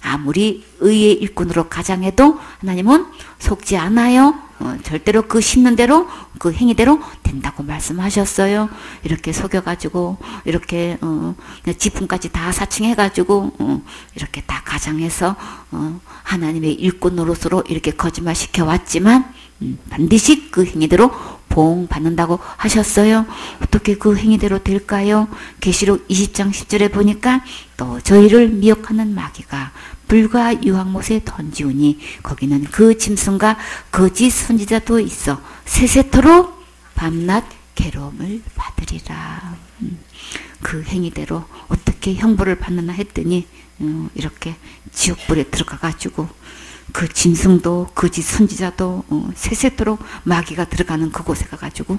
아무리 의의 일꾼으로 가장해도 하나님은 속지 않아요. 절대로 그 심는 대로 그 행위대로 된다고 말씀하셨어요. 이렇게 속여가지고 이렇게 지품까지 다 사칭해가지고 이렇게 다 가장해서 하나님의 일꾼 노릇으로 이렇게 거짓말 시켜왔지만 반드시 그 행위대로 보응 받는다고 하셨어요. 어떻게 그 행위대로 될까요? 계시록 20장 10절에 보니까 또 저희를 미혹하는 마귀가 불과 유황못에 던지우니 거기는 그 짐승과 거짓 선지자도 있어 세세토록 밤낮 괴로움을 받으리라. 그 행위대로 어떻게 형벌을 받느냐 했더니 이렇게 지옥불에 들어가가지고 그 짐승도 거짓 선지자도 세세토록 마귀가 들어가는 그곳에 가가지고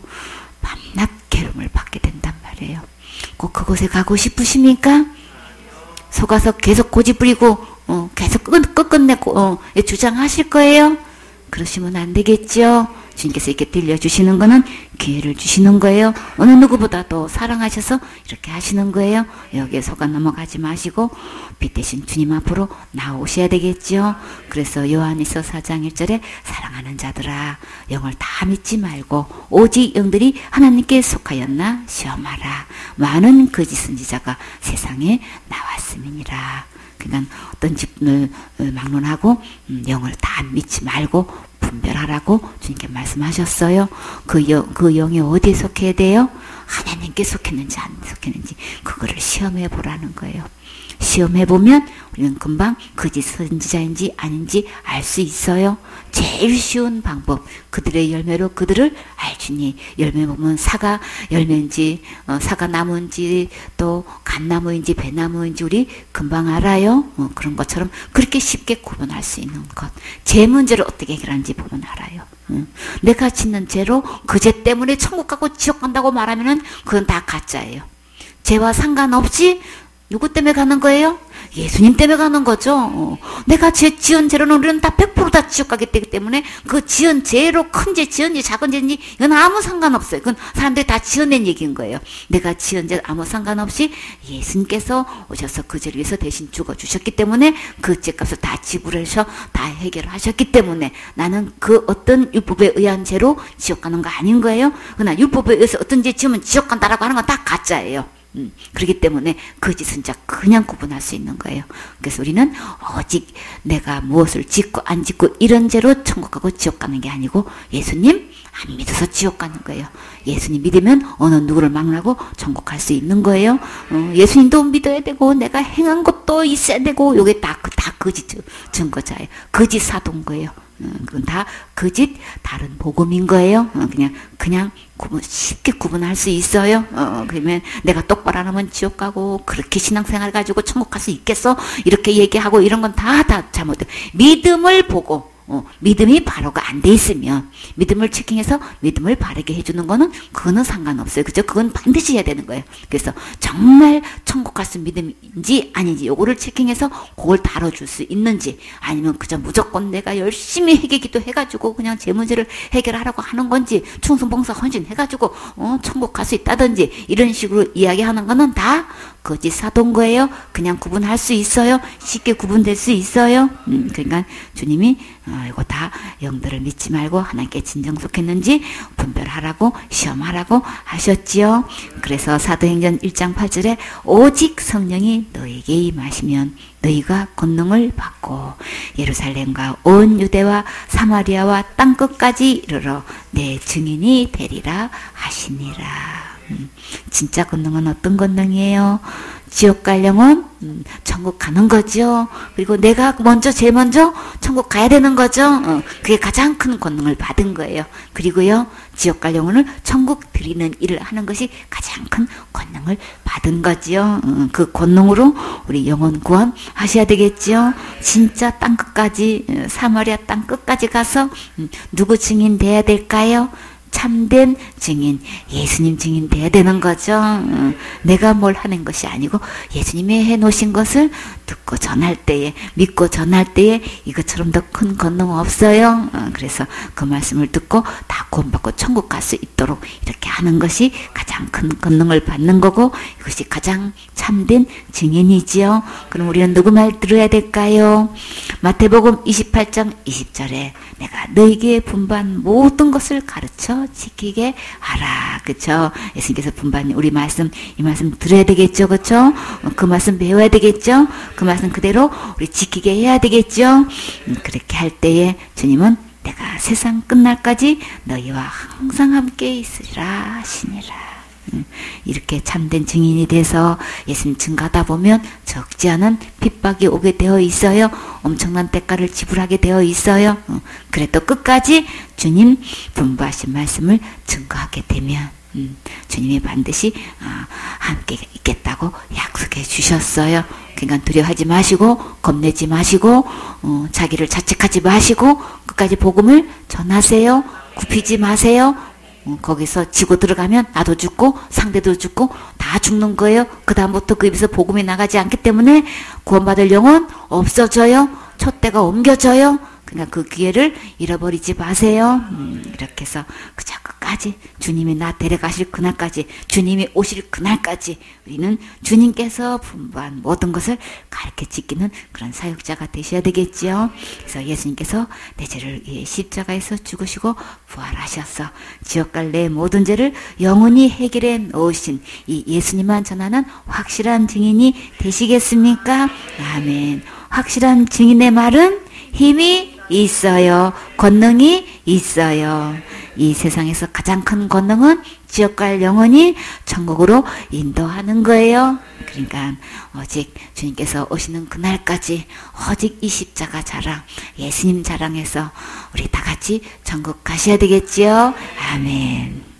밤낮 괴로움을 받게 된단 말이에요. 꼭 그곳에 가고 싶으십니까? 속아서 계속 고집 부리고 계속 끝끝내 주장하실 거예요? 그러시면 안 되겠죠. 주님께서 이렇게 들려주시는 거는 기회를 주시는 거예요. 어느 누구보다도 사랑하셔서 이렇게 하시는 거예요. 여기에 속아 넘어가지 마시고 빛 대신 주님 앞으로 나오셔야 되겠죠. 그래서 요한일서 4장 1절에 사랑하는 자들아 영을 다 믿지 말고 오직 영들이 하나님께 속하였나 시험하라. 많은 거짓 선지자가 세상에 나왔음이니라. 그러니까 어떤 집을 막론하고 영을 다 믿지 말고 분별하라고 주님께 말씀하셨어요. 그 영이 어디에 속해야 돼요? 하나님께 속했는지 안 속했는지 그거를 시험해 보라는 거예요. 시험해보면 우리는 금방 거짓 선지자인지 아닌지 알 수 있어요. 제일 쉬운 방법, 그들의 열매로 그들을 알주니. 열매 보면 사과 열매인지 사과나무인지 또 갓나무인지 배나무인지 우리 금방 알아요. 그런 것처럼 그렇게 쉽게 구분할 수 있는 것. 죄 문제를 어떻게 해결하는지 보면 알아요. 내가 짓는 죄로 그 죄 때문에 천국 가고 지옥 간다고 말하면은 그건 다 가짜예요. 죄와 상관없이 누구 때문에 가는 거예요? 예수님 때문에 가는 거죠. 내가 지은 죄로는 우리는 다 100% 지옥 가기 때문에 그 지은 죄로 큰 죄, 지은 죄, 작은 죄인지 이건 아무 상관없어요. 그건 사람들이 다 지어낸 얘기인 거예요. 내가 지은 죄 아무 상관없이 예수님께서 오셔서 그 죄를 위해서 대신 죽어주셨기 때문에 그 죄값을 다 지불하셔 다 해결하셨기 때문에 나는 그 어떤 율법에 의한 죄로 지옥 가는 거 아닌 거예요. 그러나 율법에 의해서 어떤 죄 지으면 지옥 간다라고 하는 건 다 가짜예요. 그렇기 때문에 거짓은 자 그냥 구분할 수 있는 거예요. 그래서 우리는 오직 내가 무엇을 짓고 안 짓고 이런 죄로 천국 가고 지옥 가는 게 아니고 예수님 안 믿어서 지옥 가는 거예요. 예수님 믿으면 어느 누구를 막론하고 천국 갈 수 있는 거예요. 예수님도 믿어야 되고 내가 행한 것도 있어야 되고 요게 다 거짓 증거자예요. 거짓 사도인 거예요. 그건 다 거짓 다른 복음인 거예요. 그냥 쉽게 구분할 수 있어요. 그러면 내가 똑바로 안 하면 지옥 가고 그렇게 신앙생활 가지고 천국 갈 수 있겠어? 이렇게 얘기하고 이런 건 다 잘못돼. 믿음을 보고 믿음이 바로가 안 돼 있으면 믿음을 체킹해서 믿음을 바르게 해주는 거는 그거는 상관없어요. 그죠? 그건 반드시 해야 되는 거예요. 그래서 정말 천국 갈 수 믿음인지 아닌지 요거를 체킹해서 그걸 다뤄줄 수 있는지 아니면 그저 무조건 내가 열심히 회개기도 해가지고 그냥 제 문제를 해결하라고 하는 건지 충성봉사 헌신 해가지고 천국 갈 수 있다든지 이런 식으로 이야기하는 거는 다 거짓 사도인 거예요. 그냥 구분할 수 있어요. 쉽게 구분될 수 있어요. 그러니까 주님이 이거 다 영들을 믿지 말고 하나님께 진정 속했는지 분별하라고 시험하라고 하셨지요. 그래서 사도행전 1장 8절에 오직 성령이 너에게 임하시면 너희가 권능을 받고 예루살렘과 온 유대와 사마리아와 땅끝까지 이르러 내 증인이 되리라 하시니라. 진짜 권능은 어떤 권능이에요? 지옥 갈 영혼 천국 가는 거죠. 그리고 내가 제일 먼저 천국 가야 되는 거죠. 그게 가장 큰 권능을 받은 거예요. 그리고요 지옥 갈 영혼을 천국 드리는 일을 하는 것이 가장 큰 권능을 받은 거지요. 그 권능으로 우리 영혼 구원 하셔야 되겠죠. 진짜 땅끝까지 사마리아 땅끝까지 가서 누구 증인 돼야 될까요? 참된 증인, 예수님 증인 돼야 되는 거죠. 내가 뭘 하는 것이 아니고 예수님이 해놓으신 것을 듣고 전할 때에, 믿고 전할 때에 이것처럼 더 큰 권능 없어요. 그래서 그 말씀을 듣고 다 구원받고 천국 갈 수 있도록 이렇게 하는 것이 가장 큰 권능을 받는 거고 이것이 가장 참된 증인이지요. 그럼 우리는 누구 말 들어야 될까요? 마태복음 28장 20절에 내가 너에게 분반 모든 것을 가르쳐 지키게 하라. 그쵸? 예수님께서 분반 우리 말씀 이 말씀 들어야 되겠죠. 그쵸? 그 말씀 배워야 되겠죠. 그 말씀 그대로 우리 지키게 해야 되겠죠. 그렇게 할 때에 주님은 내가 세상 끝날까지 너희와 항상 함께 있으리라 하시니라. 이렇게 참된 증인이 돼서 예수님 증거하다 보면 적지 않은 핍박이 오게 되어 있어요. 엄청난 대가를 지불하게 되어 있어요. 그래도 끝까지 주님 분부하신 말씀을 증거하게 되면 주님이 반드시 함께 있겠다고 약속해 주셨어요. 그러니까 두려워하지 마시고 겁내지 마시고 자기를 자책하지 마시고 끝까지 복음을 전하세요. 굽히지 마세요. 거기서 지고 들어가면 나도 죽고 상대도 죽고 다 죽는 거예요. 그 다음부터 그 입에서 복음이 나가지 않기 때문에 구원받을 영혼 없어져요. 촛대가 옮겨져요. 그러니까 그 기회를 잃어버리지 마세요. 이렇게 해서 그저 끝까지 주님이 나 데려가실 그날까지 주님이 오실 그날까지 우리는 주님께서 분부한 모든 것을 가르쳐 지키는 그런 사역자가 되셔야 되겠지요. 그래서 예수님께서 내 죄를 위해 십자가에서 죽으시고 부활하셔서 지옥 갈 내 모든 죄를 영원히 해결해 놓으신 이 예수님만 전하는 확실한 증인이 되시겠습니까? 아멘. 확실한 증인의 말은 힘이 있어요. 권능이 있어요. 이 세상에서 가장 큰 권능은 지옥 갈 영혼이 천국으로 인도하는 거예요. 그러니까 오직 주님께서 오시는 그날까지 오직 이 십자가 자랑, 예수님 자랑해서 우리 다 같이 천국 가셔야 되겠지요. 아멘.